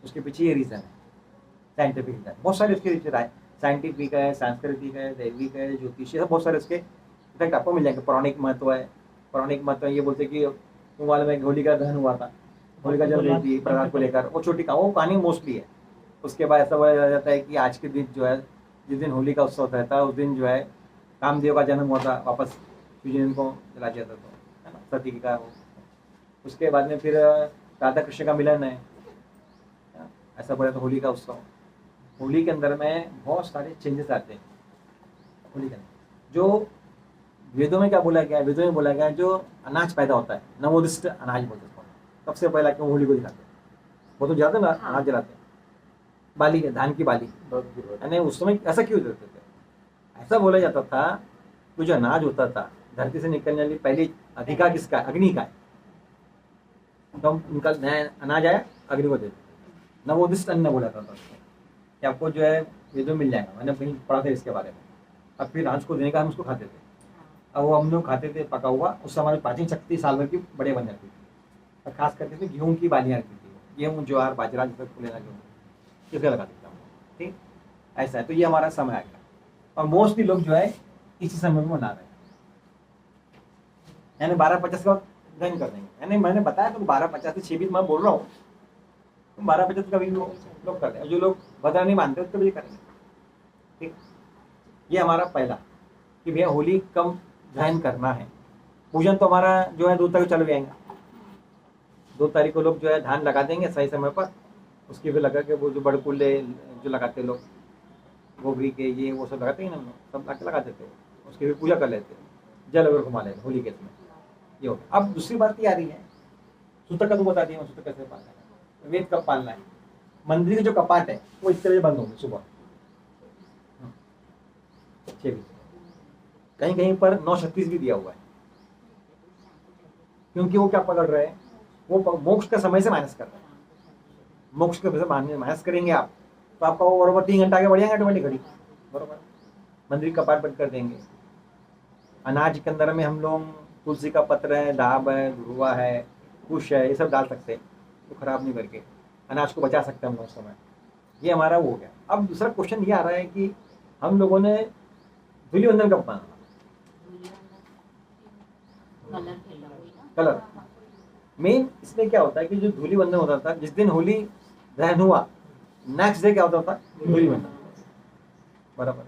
उसके पीछे ये रीज़न है, साइंटिफिक रीज़न। बहुत सारे उसके रीजन है, साइंटिफिक है, सांस्कृतिक है, दैविक है, ज्योतिषी है, बहुत सारे उसके इफेक्ट आपको मिल जाएंगे। पौराणिक महत्व है, पौराणिक महत्व ये बोलते कि मालूम है कि होली का दहन हुआ था, होली का जल रही थी प्रहलाद को लेकर, वो छोटी वो कहानी मोस्टली है। उसके बाद ऐसा बोला जाता है कि आज के दिन जो है, जिस दिन होली का उत्सव रहता है, उस दिन जो है कामदेव का जन्म हुआ था, वापस शिवजी को जला दिया था, तो है ना, सती का वो। उसके बाद में फिर राधा कृष्ण का मिलन है, ऐसा बोला तो होली का उत्सव। होली के अंदर में बहुत सारे चेंजेस आते हैं होली के अंदर। जो वेदों में क्या बोला गया है, वेदों में बोला गया है, जो अनाज पैदा होता है, नवोदिष्ट अनाज बोलते हैं, सबसे पहला क्यों होली को दिखाते हैं, वो तो ज्यादा अनाज जलाते हैं, बाली है, धान की बाली। यानी उस समय ऐसा क्यों देते थे, ऐसा बोला जाता था कि जो अनाज होता था धरती से निकलने वाली पहली अधिकार किसका है, अग्नि का है। तो उनका नया अनाज आया, अग्नि को देते, नवोदिष्ट अन्न बोला जाता था उसको। कि आपको जो है ये जो मिल जाएगा, मैंने कहीं पढ़ा था इसके बारे में। अब फिर राज को देने का हम उसको खाते थे। अब वो हम लोग खाते थे पका हुआ, उससे हमारी पाचन शक्ति साल भर की बड़े बन जाती थी। और खास करके तो गेहूँ की बालियाँ रखती थी, गेहूँ ज्वार बाजरा जिसका फूलेला गेहूँ इसका लगा देता हूँ। ठीक, ऐसा है। तो ये हमारा समय आ गया और मोस्टली लोग जो है इसी समय में मना रहे हैं, यानी 12:50 का ग्रहण कर देंगे। यानी मैंने बताया तो 12:50 से 6 भी मैं बोल रहा हूँ, तो 12:50 का भी लोग कर रहे हैं। जो लोग भद्रा नहीं मानते उसके भी करेंगे। ठीक, ये हमारा पहला कि भैया होली कम ग्रहण करना है। पूजन तो हमारा जो है 2 तारीख चल जाएगा। 2 तारीख को लोग जो है धान लगा देंगे सही समय पर, उसकी भी लगा के वो जो बड़कुल्ले जो लगाते लोग गोबरी के ये वो सब लगाते हैं ना, हम लोग सब लाके लगा देते हैं, उसकी भी पूजा कर लेते हैं, जल वगैरह घुमा लेते होली के समय। ये हो गया। अब दूसरी बात ये आ रही है, सूतक का तो बता दिया, सूतक कैसे पालना है, वेद कब पालना है। मंदिर के जो कपाट है वो इतने बजे बंद होंगे सुबह 6 बजे। कहीं कहीं पर 9:36 भी दिया हुआ है, क्योंकि वो क्या पकड़ रहे हैं, वो मोक्ष का समय से माइनस कर रहे हैं। मोक्ष के समय माइनस करेंगे आप तो आपका वो बराबर 3 घंटा आगे बढ़ जाएंगे ऑटोमेटिक घड़ी, बराबर। मंदिर कपाट बंद कर देंगे। अनाज के अंदर में हम लोग तुलसी का पत्र है, डाब है, धुआ है, कुश है, ये सब डाल सकते हैं, तो खराब नहीं करके अनाज को बचा सकते हैं हम लोग उस समय। ये हमारा वो हो गया। अब दूसरा क्वेश्चन ये आ रहा है कि हम लोगों ने धूलिवंदन कब माना, कलर। मेन इसमें क्या होता है कि जो धूलिवंदन होता था, जिस दिन होली दहन हुआ नेक्स्ट डे क्या होता था, धूलिवंदन, बराबर।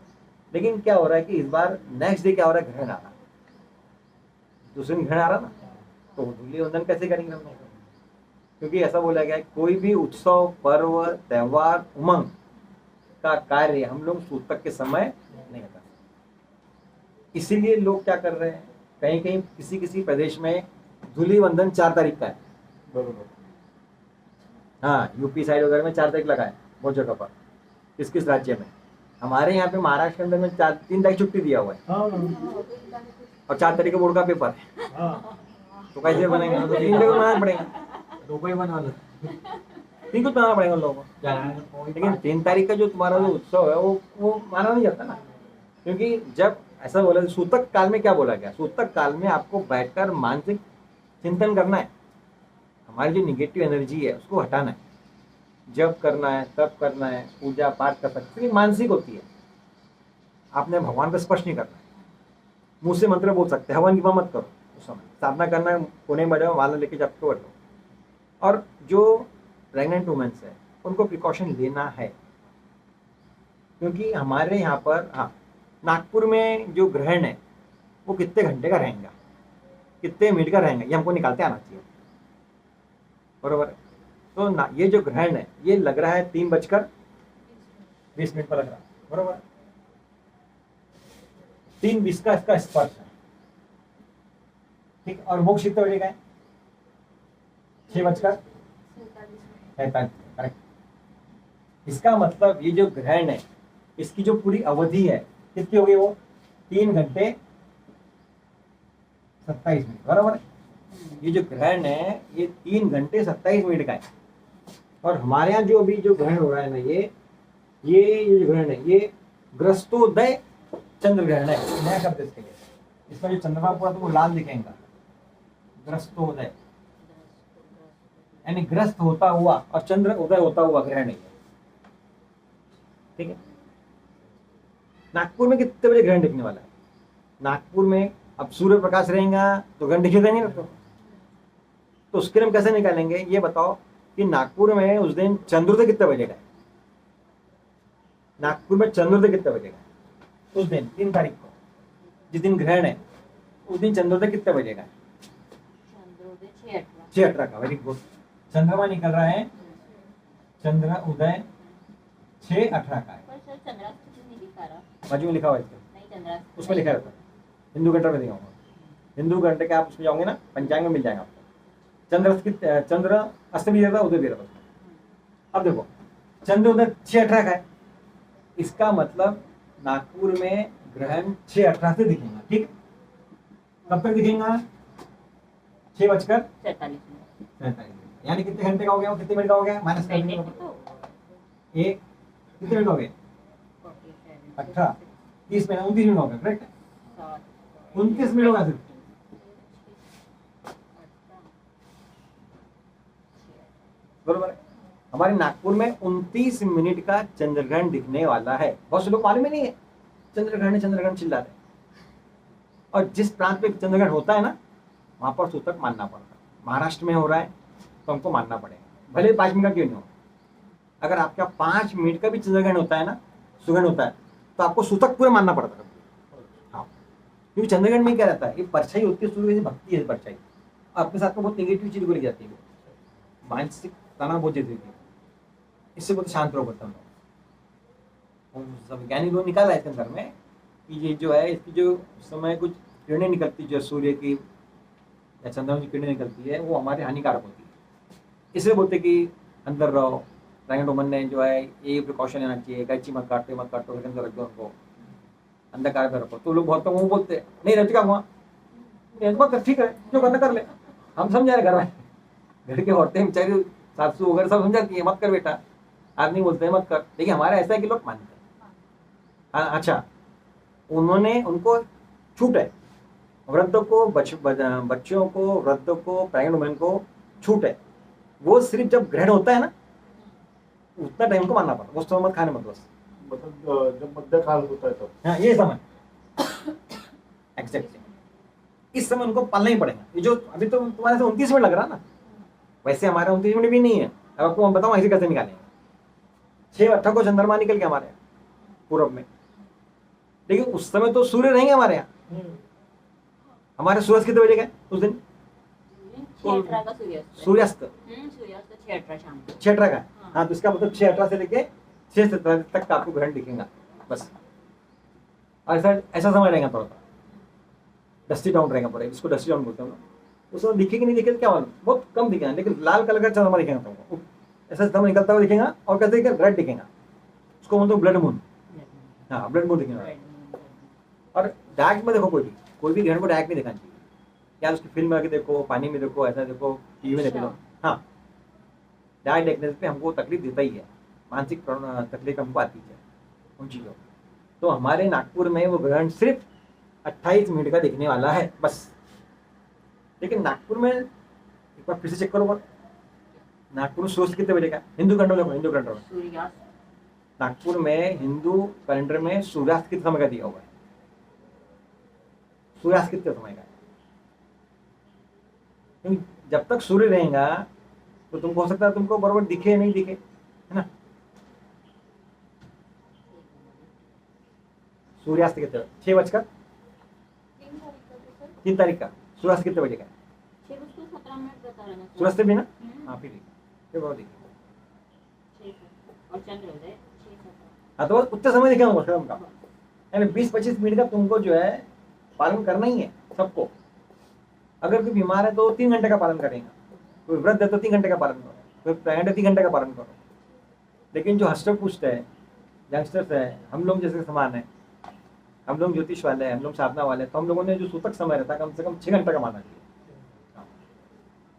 लेकिन क्या हो रहा है कि इस बार नेक्स्ट डे क्या हो रहा है, ग्रहण आ रहा, दूसरे दिन ग्रहण आ रहा ना, तो धूलिवंदन कैसे करेंगे हम लोग। क्योंकि ऐसा बोला गया है कोई भी उत्सव पर्व त्योहार उमंग का कार्य हम लोग सूतक के समय नहीं कर सकते। इसीलिए लोग क्या कर रहे हैं, कहीं कहीं किसी किसी प्रदेश में धूलिवंदन 4 तारीख का है, बरोबर। हाँ, यूपी साइड वगैरह में 4 तारीख लगा है बहुत जगह पर। किस किस राज्य में, हमारे यहाँ पे महाराष्ट्र के अंदर में 3 तारीख छुट्टी दिया हुआ है और 4 तारीख को बोर्ड का पेपर है। तो कैसे बनेंगे, तो 3 तारीख को बनाना पड़ेगा, 2 को ही बनाना, 3 को बनाना पड़ेगा उन लोगों को। लेकिन 3 तारीख का जो तुम्हारा जो उत्सव है वो माना नहीं जाता ना, क्योंकि जब ऐसा बोला सूतक काल में क्या बोला गया, सूतक काल में आपको बैठकर मानसिक चिंतन करना है, हमारी जो निगेटिव एनर्जी है उसको हटाना है, जब करना है तब करना है, पूजा पाठ कर सकते, मानसिक होती है। आपने भगवान का स्पर्श नहीं करना है, मुंह से मंत्र बोल सकते हैं, हवन की मत करो उस समय, साधना करना है कोने में जाओ, माला लेके जब तो बैठो। और जो प्रेग्नेंट वुमेन्स है उनको प्रिकॉशन लेना है, क्योंकि हमारे यहाँ पर, हाँ, नागपुर में जो ग्रहण है वो कितने घंटे का रहेगा, कितने मिनट का रहेगा, ये हमको निकालते आना चाहिए, बरोबर। तो ना ये जो ग्रहण है ये लग रहा है 3:20 पर लग रहा है, बरोबर। 3:20 का इसका स्पर्श है, ठीक। और मोक्ष कितने बजे का है, 6:43, करेक्ट। इसका मतलब ये जो ग्रहण है इसकी जो पूरी अवधि है कितनी हो गई, वो 3 घंटे 27 मिनट, बराबर। ये जो ग्रहण है ये 3 घंटे 27 मिनट का है। और हमारे यहाँ जो अभी जो ग्रहण हो रहा है ना, ये जो ग्रहण है ये ग्रस्तोदय चंद्र ग्रहण है, नया शब्द इसके लिए। इसका जो चंद्रमा पूरा तो वो लाल दिखेगा, ग्रस्तोदय यानी ग्रस्त होता हुआ और चंद्र उदय होता हुआ ग्रहण है, ठीक है। नागपुर में कितने बजे ग्रहण दिखने वाला है, नागपुर में अब सूर्य प्रकाश रहेगा तो ग्रहण दिखेगा नहीं, तो उसके हम कैसे निकालेंगे, ये बताओ कि नागपुर में उस दिन चंद्रोदय कितने बजे का है, नागपुर में चंद्रोदय कितने बजे का है उस दिन, 3 तारीख को जिस दिन ग्रहण है उस दिन चंद्रोदय कितने बजे का है, 6:18 का, वेरी गुड। चंद्रमा निकल रहा है, चंद्र उदय 6:18 का है, बाजू में लिखा हुआ है, उसमें लिखा रहता है, हिंदू घंटा में दिखाऊंगा, हिंदू घंटे के आप उसमें जाओगे ना, पंचांग में मिल जाएगा आपको, चंद्र अस्त भी रहता है, उदय भी रहता है। अब देखो चंद्र उदय 6:18 का है, इसका मतलब नागपुर में ग्रहण 6:18 से दिखेगा, ठीक। कब तक दिखेगा, 6:47, यानी कितने घंटे का हो गया, वो कितने मिनट का हो गया, माइनस एक कितने मिनट हो गए, 18 30 मिनट 29 मिनट हो गए, करेक्ट? 29 मिनट हो गया सिर्फ। बरोबर है। हमारे नागपुर में 29 मिनट का चंद्रग्रहण दिखने वाला है। बहुत से लोग मालूम ही नहीं है, चंद्रग्रहण चिल्ला रहे। और जिस प्रांत पे चंद्रग्रहण होता है ना, वहां पर सूतक मानना पड़ता है। महाराष्ट्र में हो रहा है तो हमको मानना पड़ेगा, भले 5 मिनट का क्यों नहीं हो। अगर आपका 5 मिनट का भी चंद्रग्रहण होता है ना, सुग्रहण होता है, तो आपको सूतक पूरा मानना पड़ता है। हाँ, क्योंकि चंद्रग्रहण में क्या रहता है, ये परछाई होती है, सूर्य की भक्ति है परछाई, आपके साथ में बहुत नेगेटिव चीज बोली जाती है, मानसिक तनाव बहुत देती है, इससे बहुत शांत रहो करता हूँ। सब वैज्ञानिकों ने निकाला है इसके अंदर में कि ये जो है, इसकी जो समय कुछ किरणें निकलती, जो सूर्य की या चंद्रमा की किरणें निकलती है, वो हमारे हानिकारक होती है। इसलिए बोलते कि अंदर रहो। राइनोमन ने जो है ये प्रिकॉशन लेना चाहिए, कैची मत काटो उसके अंदर रख दो उनको, अंधकार में रखो। तो लोग बहुत वो बोलते हैं नहीं रच का वहाँ ठीक है, जो करना कर ले, हम समझा रहे घर में। घर के औरतें बेचारी सासू वगैरह सब समझाती है मत कर बेटा, आदमी बोलते हैं मत कर, लेकिन हमारा ऐसा है कि लोग मानते हैं। हाँ, अच्छा, उन्होंने उनको छूट है, वृद्ध को बच्चों को, वृद्ध को, प्रेग्नेंट वुमेन को छूट है। वो सिर्फ जब ग्रहण होता है ना, उतना टाइम को मानना पड़ता है, उस समय मत खाने मत बस, मतलब जब मध्य काल होता है तब। हाँ, ये समय एग्जैक्टली इस समय उनको पालना ही पड़ेगा। ये जो अभी तो तुम्हारे से 29 मिनट लग रहा ना, वैसे हमारे 29 मिनट भी नहीं है। अब आपको हम बताऊँ ऐसे कैसे निकालेंगे। 6:08 को चंद्रमा निकल गया हमारे यहाँ पूरब में, लेकिन उस समय तो सूर्य रहेंगे हमारे यहाँ। हमारे सूरज कितने बजे गए उस दिन? 6:18 का सूर्यास्त। सूर्यास्त 6:18 शाम को। 6:18 का। हाँ, तो इसका मतलब 6:18 से लेके 6:17 तक का आपको ग्रहण दिखेगा बस। और ऐसा समय रहेगा, थोड़ा सा डस्टी डाउन रहेगा पूरा, इसको डस्टी डाउन बोलते हैं हम लोग। उस समय दिखेगी नहीं दिखेगा क्या मालूम, बहुत कम दिखेगा, लेकिन लाल कलर का चंद्रमा दिखेगा तुमको, ऐसा चंद्रमा निकलता हुआ दिखेगा। और कैसे दिखेगा? रेड दिखेगा, उसको मतलब ब्लड मून। हाँ, ब्लड मून दिखेगा। और डार्क में देखो, कोई भी ग्रहण को डार्क में देखना चाहिए। या उसकी फिल्म में आके देखो, पानी में देखो, ऐसा देखो, टीवी में देख लो। हाँ, डार्क देखने पे हमको तकलीफ देता ही है, मानसिक तकलीफ हमको आती है उन चीज़ों। तो हमारे नागपुर में वो ग्रहण सिर्फ 28 मिनट का दिखने वाला है बस। लेकिन नागपुर में एक बार फिर से चेक करो, पर नागपुर में सूर्य कितने बजे का? हिंदू कैलेंडर में, हिंदू कैलेंडर में सूर्यास्त नागपुर में हिंदू कैलेंडर में सूर्यास्त कितने समय का दिया हुआ है? सूर्यास्त कितने समय का? क्योंकि जब तक सूर्य रहेगा तो तुमको हो सकता है तुमको बराबर दिखे नहीं दिखे, है ना। सूर्यास्त कितने? 6:17 3 तारीख का सूर्यास्त कितने बजे का? 6:17 बता रहा ना। सूर्यास्त भी ना। हाँ, फिर बहुत दिखे। और चंद्रोदय 6:17। हाँ, तो बस उतने समय दिखेगा खत्म का, यानी 20-25 मिनट का तुमको जो है पालन करना ही है सबको। अगर कोई बीमार है तो 3 घंटे का पालन करेगा, कोई वृद्ध है तो 3 घंटे का पालन करो, कोई प्रेग्नेंट है 3 घंटे का पालन करो। लेकिन जो हष्टपुष्ट है, यंगस्टर्स है, हम लोग जैसे समान है, हम लोग ज्योतिष वाले हैं, हम लोग साधना वाले हैं, तो हम लोगों ने जो सूतक समय रहता है कम से कम 6 घंटे का मानना चाहिए।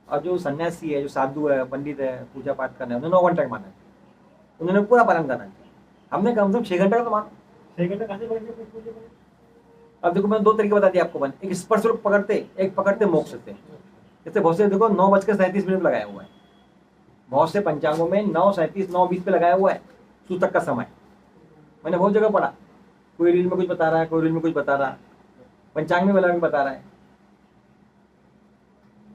और जो सन्यासी है, जो साधु है, पंडित है, पूजा पाठ करना है, उन्होंने 9 घंटे का मानना चाहिए, उन्होंने पूरा पालन करना चाहिए। हमने कम से कम 6 घंटे का तो माना। 6 घंटे कैसे पढ़ेंगे? अब देखो, मैंने 2 तरीके बता दिए आपको। बन एक स्पर्श रूप पकड़ते, एक पकड़ते मोक्ष से। जैसे बहुत से देखो 9:37 लगाया हुआ है, बहुत से पंचांगों में 9:37 9:20 पे लगाया हुआ है सूतक का समय। मैंने बहुत जगह पढ़ा, कोई रील में कुछ बता रहा है, कोई रील में कुछ बता रहा है, पंचांग में अलग बता रहा है।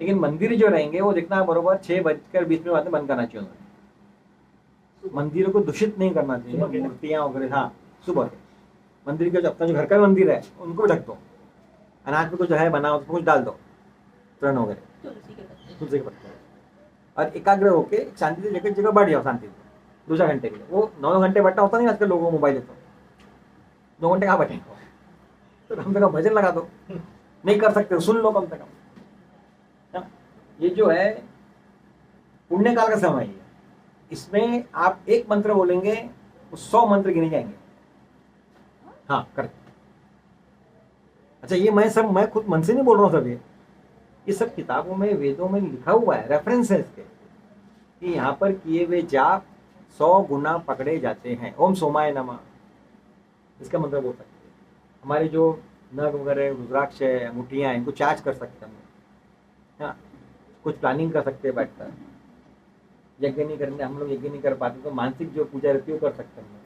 लेकिन मंदिर जो रहेंगे वो देखना बरोबर 6:20 बाद बंद करना चाहिए उन्होंने। मंदिरों को दूषित नहीं करना चाहिए, मूर्तियाँ वगैरह। हाँ, सुबह के मंदिर के अपना जो घर का मंदिर है उनको भी ढक दो, अनाज में कुछ है बना उसको कुछ डाल दो, तरण वगैरह, तुलसी के पत्ते। और एकाग्र होके शांति से लेकर जगह बैठ जाओ शांति से 2 घंटे के लिए। वो 9 घंटे बैठना होता नहीं आजकल लोगों को मोबाइल है, तो 2 घंटे कहाँ बैठेंगे? तो कम से कम भजन लगा दो, नहीं कर सकते तो सुन लो कम से कम, है ना। ये जो है पुण्य काल का समय है, इसमें आप एक मंत्र बोलेंगे वो 100 मंत्र गिने जाएंगे। हाँ, करेक्ट। अच्छा, ये मैं खुद मन से नहीं बोल रहा हूँ, सब ये सब किताबों में, वेदों में लिखा हुआ है, रेफरेंस है इसके, कि यहाँ पर किए हुए जाप 100 गुना पकड़े जाते हैं। ओम सोमाय नमः, इसका मंत्र बोल सकते हैं। हमारे जो नग वगैरह रुद्राक्ष है, अंगूठियाँ हैं, इनको चार्ज कर सकते हैं हम लोग, हाँ, कुछ प्लानिंग कर सकते हैं बैठकर। यज्ञ नहीं करने हम लोग, यज्ञ नहीं कर पाते तो मानसिक जो पूजा रहती है वो कर सकते हैं हम लोग।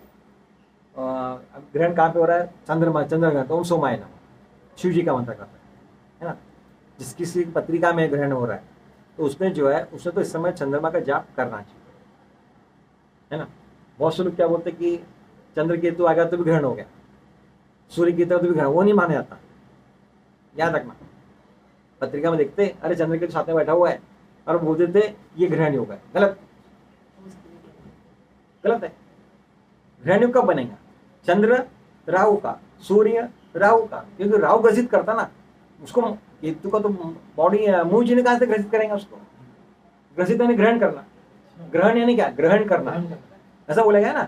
अब ग्रहण कहाँ पे हो रहा है? चंद्रमा, चंद्रग्रहण, तो ओम सोमाय नमः, शिव जी का मंत्र करते हैं, है ना। जिस किसी पत्रिका में ग्रहण हो रहा है तो उसमें जो है उसमें तो इस समय चंद्रमा का जाप करना चाहिए, है ना। बहुत से लोग क्या बोलते हैं कि चंद्र केतु आ गया तो भी ग्रहण हो गया, सूर्य की तरफ तो भी ग्रहण, वो नहीं माना जाता। याद रखना, पत्रिका में देखते अरे चंद्र केतु साथ में बैठा हुआ है और बोलते थे ये ग्रहण योग है, गलत, गलत है। ग्रहण योग कब बनेगा? चंद्र राहु का, सूर्य राहु का, क्योंकि राहु ग्रसित करता ना उसको, केतु का तो बॉडी मुंह जी ने कहां से ग्रसित करेंगे उसको? ग्रसित यानी ग्रहण करना, ग्रहण यानी क्या? ग्रहण करना, ऐसा बोला गया ना।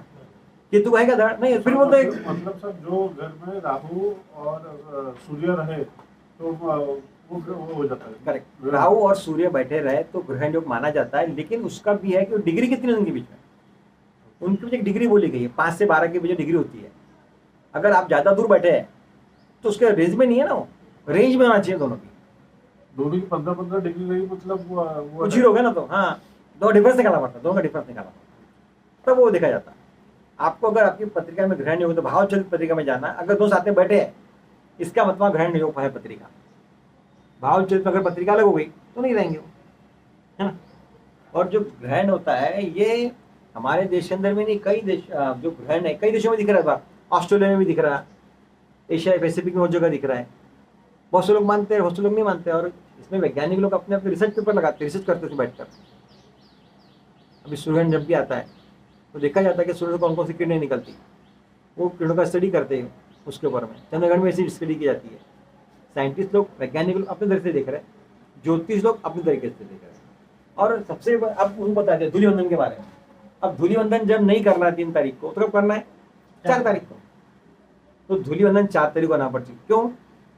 केतु का है क्या धड़? नहीं, फिर बोलते मतलब सर जो घर में राहु और सूर्य रहे तो वो हो जाता है। करेक्ट, राहु और सूर्य बैठे रहे तो ग्रहण योग माना जाता है, लेकिन उसका भी है कि डिग्री कितनी है उनके बीच में, उनके बीच एक डिग्री बोली गई है, 5 से 12 के बीच डिग्री होती है। अगर आप ज्यादा दूर बैठे हैं तो उसके रेंज में नहीं है ना, वो रेंज में होना चाहिए दोनों की। दोनों की 15-15 डिग्री नहीं, मतलब वो कुछ ही हो गया ना, तो हाँ, दो डिफरेंस निकालना पड़ता है, दोनों का डिफरेंस निकालना पड़ता है, तब वो देखा जाता है। आपको अगर आपकी पत्रिका में ग्रहण योग तो भाव चलित पत्रिका में जाना, अगर दो साथ में बैठे हैं इसका मतलब ग्रहण योग है पत्रिका। भाव चलित अगर पत्रिका अलग हो गई तो नहीं रहेंगे वो, है ना। और जो ग्रहण होता है ये हमारे देश के अंदर में नहीं, कई देश जो ग्रहण है कई देशों में दिख रहा है, ऑस्ट्रेलिया में भी दिख रहा है, एशिया पैसिफिक में बहुत जगह दिख रहा है। बहुत से लोग मानते हैं, बहुत से लोग नहीं मानते, और इसमें वैज्ञानिक लोग अपने अपने रिसर्च पेपर लगाते हैं, रिसर्च करते हैं बैठकर। अभी सूर्यग्रहण जब भी आता है तो देखा जाता है कि सूर्य से कौन कौन सी किरणें निकलती, वो किरणों का स्टडी करते हैं उसके ऊपर में। चंद्रग्रहण में ऐसी स्टडी की जाती है, साइंटिस्ट लोग, वैज्ञानिक लोग अपने तरीके से देख रहे हैं, ज्योतिष लोग अपने तरीके से देख रहे हैं। और सबसे अब उनको बताते हैं धूलिवंदन के बारे में। अब धूलिवंदन जब नहीं करना है 3 तारीख को, तो कब करना है? 4 तारीख को। तो धूलिवंदन 4 तारीख को आना पड़ती, क्यों?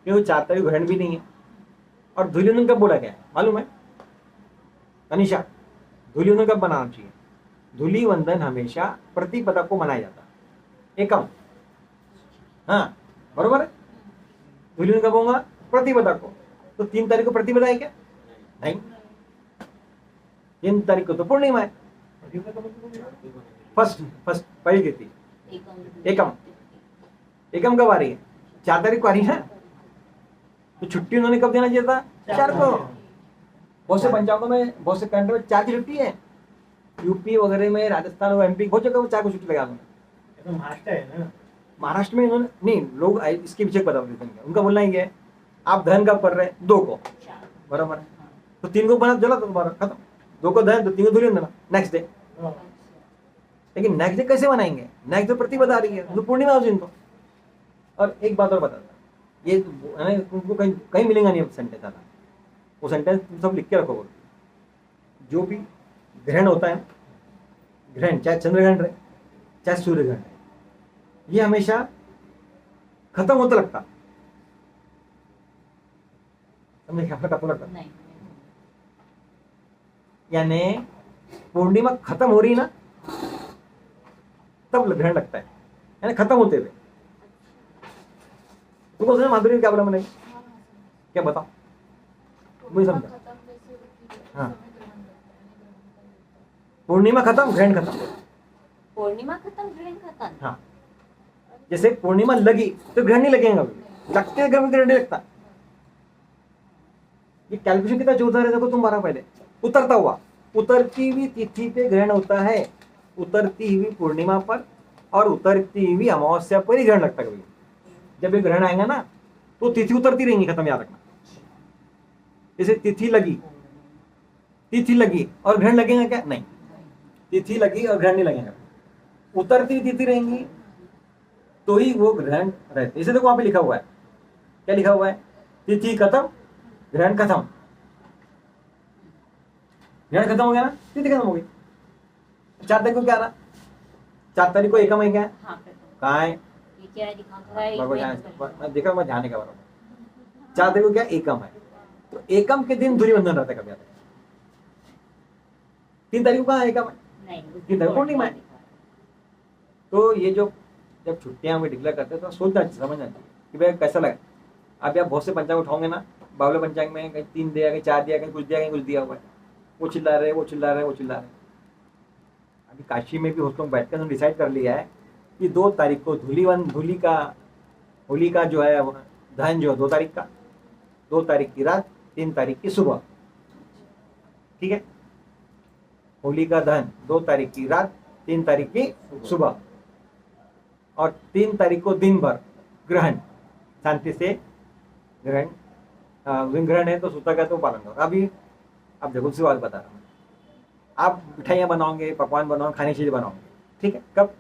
क्योंकि 4 तारीख ग्रहण भी नहीं है। और धूलिवंदन कब बोला गया है मालूम है अनिशा? धूलिवंदन कब मनाना चाहिए? धूलिवंदन हमेशा प्रतिपदा को मनाया जाता है, एकम, हाँ बरोबर है। धूलिवंदन कब होगा? प्रतिपदा को। तो 3 तारीख को प्रतिपदा है क्या? नहीं, 3 तारीख को तो पूर्णिमा है, फर्स्ट पहली तिथि एकम। एकम कब आ रही है? 4 तारीख को आ रही है। तो छुट्टी उन्होंने कब देना चाहिए था? 4 को। बहुत से पंचायतों में, बहुत से कंट्री में 4 की छुट्टी है, यूपी वगैरह में, राजस्थान और एमपी बहुत जगह 4 को छुट्टी लगा उन्होंने। महाराष्ट्र है ना, महाराष्ट्र में इन्होंने नहीं, लोग इसके पीछे बता देते हैं, उनका बोलना ही है आप दहन कब कर रहे हैं? 2 को, बराबर है। तो 3 को बना जला तो दोबारा खत्म, 2 को दहन तो 3 को धुलियन देना नेक्स्ट डे। लेकिन नेक्स्ट डे कैसे मनाएंगे? नेक्स्ट डे प्रतिपदा आ रही है, तो पूर्णिमा उस दिन को। और एक बात और बताता, ये तुमको कहीं मिलेगा नहीं सेंटेंस आता, वो सेंटेंस तुम सब लिख के रखो। जो भी ग्रहण होता है, ग्रहण चाहे चंद्रग्रहण रहे चाहे सूर्य ग्रहण रहे, ये हमेशा खत्म होता लगता, समझे? खत्म लगता यानी पूर्णिमा खत्म हो रही ना तब ग्रहण लगता है, यानी खत्म होते हुए। तुमको समझ माधुरी ने क्या बोला मैंने? क्या बताओ मुझे समझा। हाँ, पूर्णिमा खत्म ग्रहण खत्म, पूर्णिमा खत्म ग्रहण खत्म। हाँ, जैसे पूर्णिमा लगी तो ग्रहण नहीं लगेगा, लगते ग्रहण नहीं लगता। ये कैलकुलेशन कितना जोरदार है, देखो तुम 12 पहले उतरता हुआ, उतरती हुई तिथि पे ग्रहण होता है, उतरती हुई पूर्णिमा पर और उतरती हुई अमावस्या पर ही ग्रहण लगता है। कभी जब ये ग्रहण आएगा ना तो तिथि उतरती रहेंगी, खत्म, याद रखना। जैसे तिथि लगी और ग्रहण लगेगा क्या? नहीं, तिथि लगी और ग्रहण नहीं लगेगा, उतरती तिथि रहेंगी तो ही वो ग्रहण रहते। इसे देखो वहां पे लिखा हुआ है, क्या लिखा हुआ है? तिथि खत्म ग्रहण खत्म। ग्रहण खत्म हो गया ना, तिथि खत्म हो गई। 4 तारीख को क्या रहा? 4 तारीख को एकम है क्या? कहाँ है? देखा मैं ध्यान का बराबर। 4 तारीख को क्या? एकम है। तो एकम के दिन धूलिवंदन रहता है कभी आता है। 3 तारीख को कहाँ एकम है? 3 तारीख पूर्णिमा है। तो ये जो जब छुट्टियां हमें डिक्लेयर करते हैं तो सोचना चाहिए, समझना चाहिए कि भाई कैसा लगा। अब आप बहुत से पंचांग उठाओगे ना, बावले पंचांग में कहीं 3 दिया, कहीं 4 दिया, कहीं कुछ दिया, कहीं कुछ दिया हुआ है, वो चिल्ला रहे, वो चिल्ला रहे, वो चिल्ला रहे। अभी काशी में भी दोस्तों बैठ कर उन्होंने डिसाइड कर लिया है कि 2 तारीख को होली का जो है दहन जो है 2 तारीख का, 2 तारीख की रात, 3 तारीख की सुबह, ठीक है। होली का दहन 2 तारीख की रात, 3 तारीख की सुबह, और 3 तारीख को दिन भर ग्रहण, शांति से ग्रहण है तो सूता का तो पालन करो। अभी अब देखो सी बात बता रहा हूँ, आप मिठाइयाँ बनाओगे, पकवान बनाओगे, खाने की चीज़ें बनाओगे, ठीक है, कब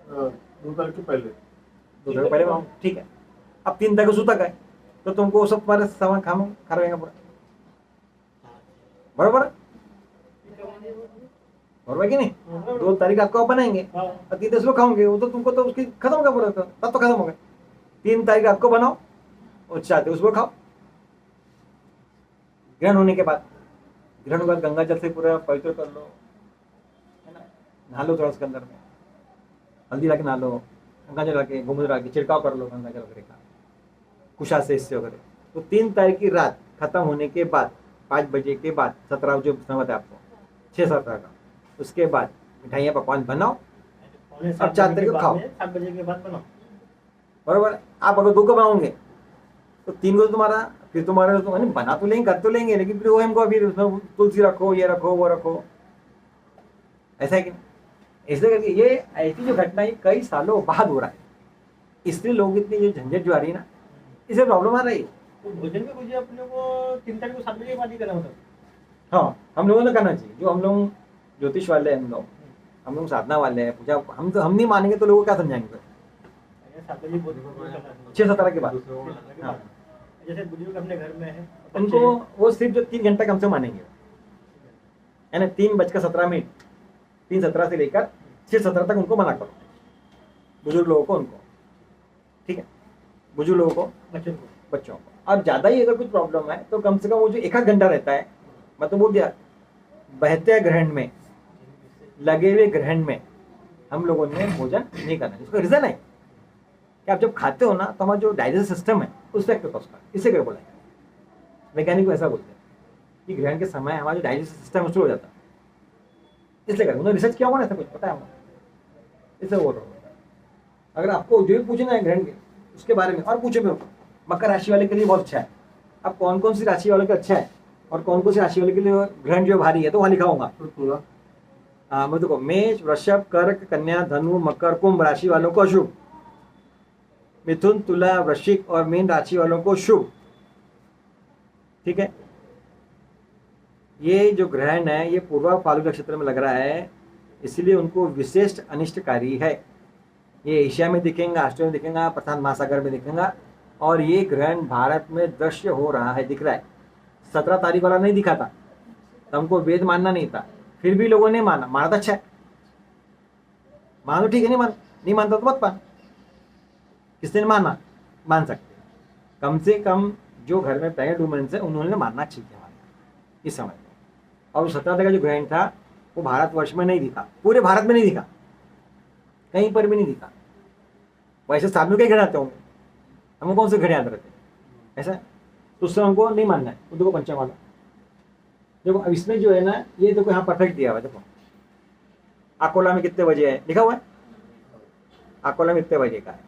2 तारीख के पहले 2 तारीख पहले बनाओगे, ठीक है। अब 3 तारीख को सूता का है तो तुमको वो सब तुम्हारे सामान खा रहेगा पूरा, बराबर है? बराबर है कि नहीं? 2 तारीख आपको आप बनाएंगे और 3 तारीख को खाओगे, वो तो तुमको तो उसकी खत्म होगा पूरा, तब तो खत्म हो गया। 3 तारीख आपको बनाओ और 4 तारीख उसको खाओ। ग्रहण होने के बाद गंगा जल से पूरा पवित्र कर लो, है ना, नहा लो थोड़ा उसके अंदर में, हल्दी ला के नहा लो, गंगा जल के गोमूत्र ला के छिड़काव कर लो गंगा जल वगैरह का, कुशा से इससे वगैरह। तो 3 तारीख की रात खत्म होने के बाद 5 बजे के बाद 17 जो समय है आपको 6-17 का, उसके बाद मिठाइयाँ पकवान बनाओ और 4 तारीख को खाओ, 7 बजे के बाद बनाओ, बराबर। आप अगर 2 को बनाओगे तो 3 को तुम्हारा फिर तुम्हारे बना तो लेंगे, कर तो लेंगे, लेकिन फिर वो हमको फिर उसमें तुलसी रखो, ये रखो, वो रखो, ऐसा है कि ऐसे करके ये ऐसी जो घटना ये कई सालों बाद हो रहा है, इसलिए लोग इतनी ये झंझट जो आ रही है ना, इससे प्रॉब्लम आ रही है। तो भोजन में कुछ अपने को 3 तारीख को 7 बजे के बाद ही करना होता है। हाँ, हम लोगों ने करना चाहिए, जो हम लोग ज्योतिष वाले हैं, हम लोग साधना वाले हैं, पूजा हम नहीं मानेंगे तो लोगों को क्या समझाएंगे? 7 बजे बहुत 6-17 के बाद हाँ। जैसे बुजुर्ग अपने घर में है, उनको वो सिर्फ जो 3 घंटा कम से मानेंगे, है ना, 3:17, 3:17 से लेकर 6:17 तक उनको मना करो, बुजुर्ग लोगों को, उनको, ठीक है, बुजुर्ग लोगों को, बच्चों को। अब ज़्यादा ही अगर कुछ प्रॉब्लम है तो कम से कम वो जो 1 घंटा रहता है, मैं तो बोल दिया, बहते ग्रहण में, लगे हुए ग्रहण में हम लोगों ने भोजन नहीं करना। इसका रीज़न है कि आप जब खाते हो ना तो हमारा जो डाइजेस्ट सिस्टम है उससे एक्टिव होता है, इससे क्या बोला है, वैज्ञानिक ऐसा बोलते हैं कि ग्रहण के समय हमारा जो डाइजेस्ट सिस्टम है स्लो हो जाता है, इसलिए कर उन्होंने रिसर्च किया हुआ ना, ऐसा कुछ पता है हमको, इससे बोल रहा हूँ। अगर आपको जो भी पूछना है ग्रहण के उसके बारे में और पूछो, मकर राशि वाले के लिए बहुत अच्छा है। अब कौन कौन सी राशि वालों का अच्छा है और कौन कौन सी राशि वाले के लिए ग्रहण जो भारी है तो वहाँ लिखा होगा। हाँ, मैं देखो, मेष, वृषभ, कर्क, कन्या, धनु, मकर, कुंभ राशि वालों को अशुभ, मिथुन, तुला, वृश्चिक और मीन राशि वालों को शुभ, ठीक है। ये जो ग्रहण है ये पूर्वा फाल्गुन नक्षत्र में लग रहा है, इसलिए उनको विशेष अनिष्टकारी है। ये एशिया में दिखेगा, ऑस्ट्रेलिया में दिखेगा, प्रशांत महासागर में दिखेगा, और ये ग्रहण भारत में दृश्य हो रहा है, दिख रहा है। 17 तारीख वाला नहीं दिखा था, तो हमको वेद मानना नहीं था, फिर भी लोगों ने माना तो अच्छा है, मान तो ठीक है, नहीं मानता तो मत मान, किसने माना, मान सकते, कम से कम जो घर में प्रेग्नेंट वुमेन्स है उन्होंने मानना चाहिए हमारे इस समय। और 17 तारीख का जो ग्रहण था वो भारतवर्ष में नहीं दिखा, पूरे भारत में नहीं दिखा, कहीं पर भी नहीं दिखा। वैसे साल में कई ग्रहण आते होंगे, हमको कौन से ग्रहण याद रहते ऐसा, तो उससे हमको नहीं मानना है। तो देखो पंचांग वाला, देखो अब इसमें जो है ना, ये देखो यहाँ परफेक्ट दिया हुआ है, देखो अकोला में कितने बजे है लिखा हुआ है, अकोला में कितने बजे का है।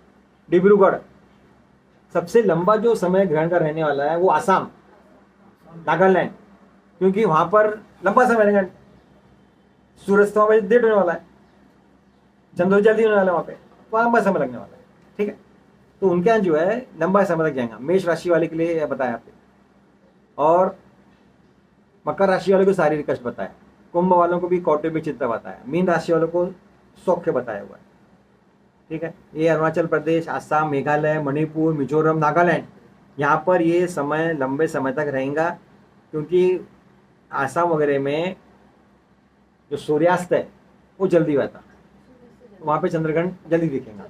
डिब्रूगढ़ सबसे लंबा जो समय ग्रहण का रहने वाला है वो आसाम, नागालैंड, क्योंकि वहां पर लंबा समय रहेगा, सूरज तो 1:30 होने वाला है, चंद्र जल्दी होने वाला है वहाँ पे, तो लंबा समय लगने वाला है, ठीक है। तो उनके यहाँ जो है लंबा समय लग जाएगा। मेष राशि वाले के लिए बताया आपने, और मकर राशि वालों को शारीरिक कष्ट बताया, कुंभ वालों को भी कौटुंबिक चिंता बताया, मीन राशि वालों को सौख्य बताया हुआ है, ठीक है। ये अरुणाचल प्रदेश, आसाम, मेघालय, मणिपुर, मिजोरम, नागालैंड, यहाँ पर ये समय लंबे समय तक रहेगा, क्योंकि आसाम वगैरह में जो सूर्यास्त है वो जल्दी होता है, वहाँ पे चंद्रग्रहण जल्दी दिखेगा,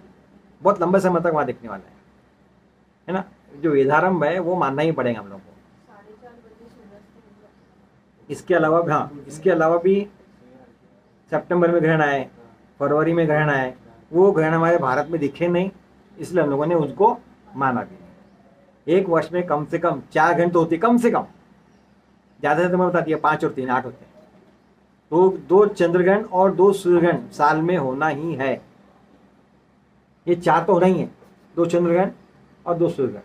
बहुत लंबे समय तक वहाँ दिखने वाला है ना। जो वेदारंभ है वो मानना ही पड़ेगा हम लोग को। 4:30 बजे सूर्यास्त। इसके अलावा हाँ, इसके अलावा भी सितंबर में ग्रहण आए, फरवरी में ग्रहण आए, वो ग्रहण हमारे भारत में दिखे नहीं, इसलिए हम लोगों ने उसको माना भी नहीं। एक वर्ष में कम से कम 4 घंटे होती है, कम से कम। ज़्यादा से मैं बता दिया 5 और 3 8 होते हैं। तो 2 चंद्रग्रहण और 2 सूर्यग्रहण साल में होना ही है। ये 4 तो होना ही है, 2 चंद्रग्रहण और 2 सूर्यग्रहण,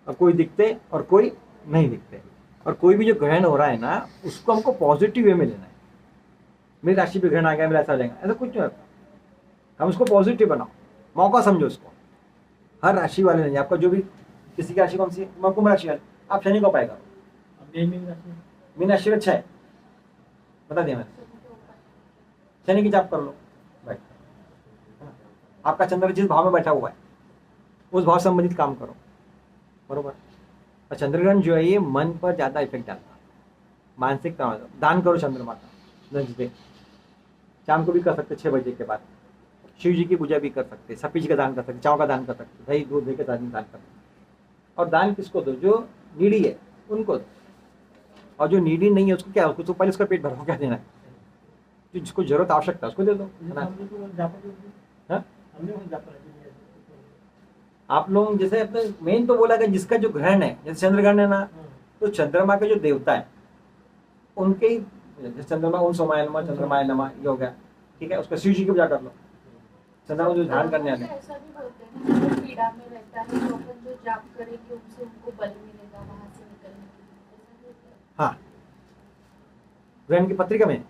और कोई दिखते और कोई नहीं दिखते। और कोई भी जो ग्रहण हो रहा है ना, उसको हमको पॉजिटिव वे में लेना है। मेरी राशि पे ग्रहण आ गया, मेरा ऐसा हो जाएगा, ऐसा कुछ नहीं होता। हम उसको पॉजिटिव बनाओ, मौका समझो उसको। हर राशि वाले नहीं, आपका जो भी, किसी की राशि कौन सी है, कुंभ राशि वाले, आप शनि को उपाय करो। मीन राशि में अच्छा है, बता दिया मैंने, शनि की जाप कर लो भाई। आपका चंद्र जिस भाव में बैठा हुआ है उस भाव से संबंधित काम करो, बरोबर। और चंद्रग्रहण जो है ये मन पर ज़्यादा इफेक्ट डालता है, मानसिक तनाव। दान करो चंद्रमा का, लंच पे शाम को भी कर सकते 6 बजे के बाद। शिव जी की पूजा भी कर सकते, सफेद का दान कर सकते, चावल का दान कर सकते, दही दूध दे के दान कर सकते। और दान किसको दो, जो नीडी है उनको दो। और जो नीडी नहीं है उसको क्या, उसको तो पहले उसका पेट भरवा क्या देना है, जो जिसको जरूरत आवश्यकता है उसको दे दो। हाँ? आप लोग जैसे अपने मेन तो बोला कि जिसका जो ग्रहण है, जैसे चंद्रग्रहण है ना, तो चंद्रमा के जो देवता है उनके ही, जैसे चंद्रमा उन सोमाय नमः, चंद्रमाय नमः, ये हो गया, ठीक है। उसका शिव जी की पूजा कर लो, चंद्रमा को जो ध्यान करने वाले। ऐसा भी बोलते हैं ना, जो पीड़ा में रहता है तो अपन जो जाप करेंगे उनसे उनको बल मिलेगा वहां से निकलने के लिए, ऐसा भी होता है? हाँ, ग्रहण की पत्रिका में। नहीं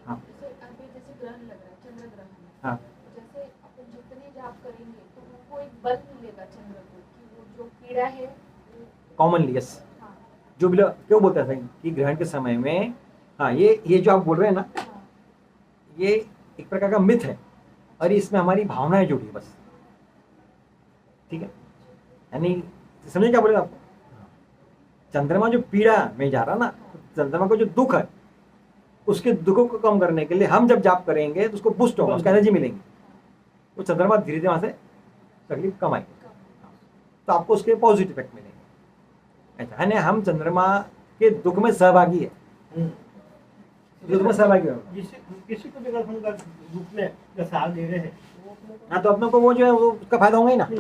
हाँ। जैसे अभी जैसे ग्रहण लग रहा है, चंद्र ग्रहण में, हाँ, जैसे अपन जितने जाप करेंगे तो उनको एक बल मिलेगा चंद्र को, कि वो जो पीड़ा है वो, कॉमनली यस। हाँ जो भी क्यों बोलते हैं कि ग्रहण के समय में, हाँ, ये जो आप बोल रहे हैं ना, हाँ ये एक प्रकार का मिथ है, और इसमें हमारी भावनाएं जुड़ी है बस, ठीक है। यानी समझे क्या बोले आपको, चंद्रमा जो पीड़ा में जा रहा ना, तो चंद्रमा को जो दुख है उसके दुखों को कम करने के लिए हम जब जाप करेंगे तो उसको बूस्ट होगा, उसको एनर्जी मिलेंगी, तो चंद्रमा धीरे धीरे वहां से तकलीफ कम आएगी, तो आपको उसके पॉजिटिव इफेक्ट मिलेंगे। ऐसा है ना, हम चंद्रमा के दुख में सहभागी है, दुख में सहभागी होगा। किसी को भी अगर हम रूप में साथ दे रहे हैं, हाँ, तो अपने को वो जो है वो उसका फायदा होगा ही ना। वो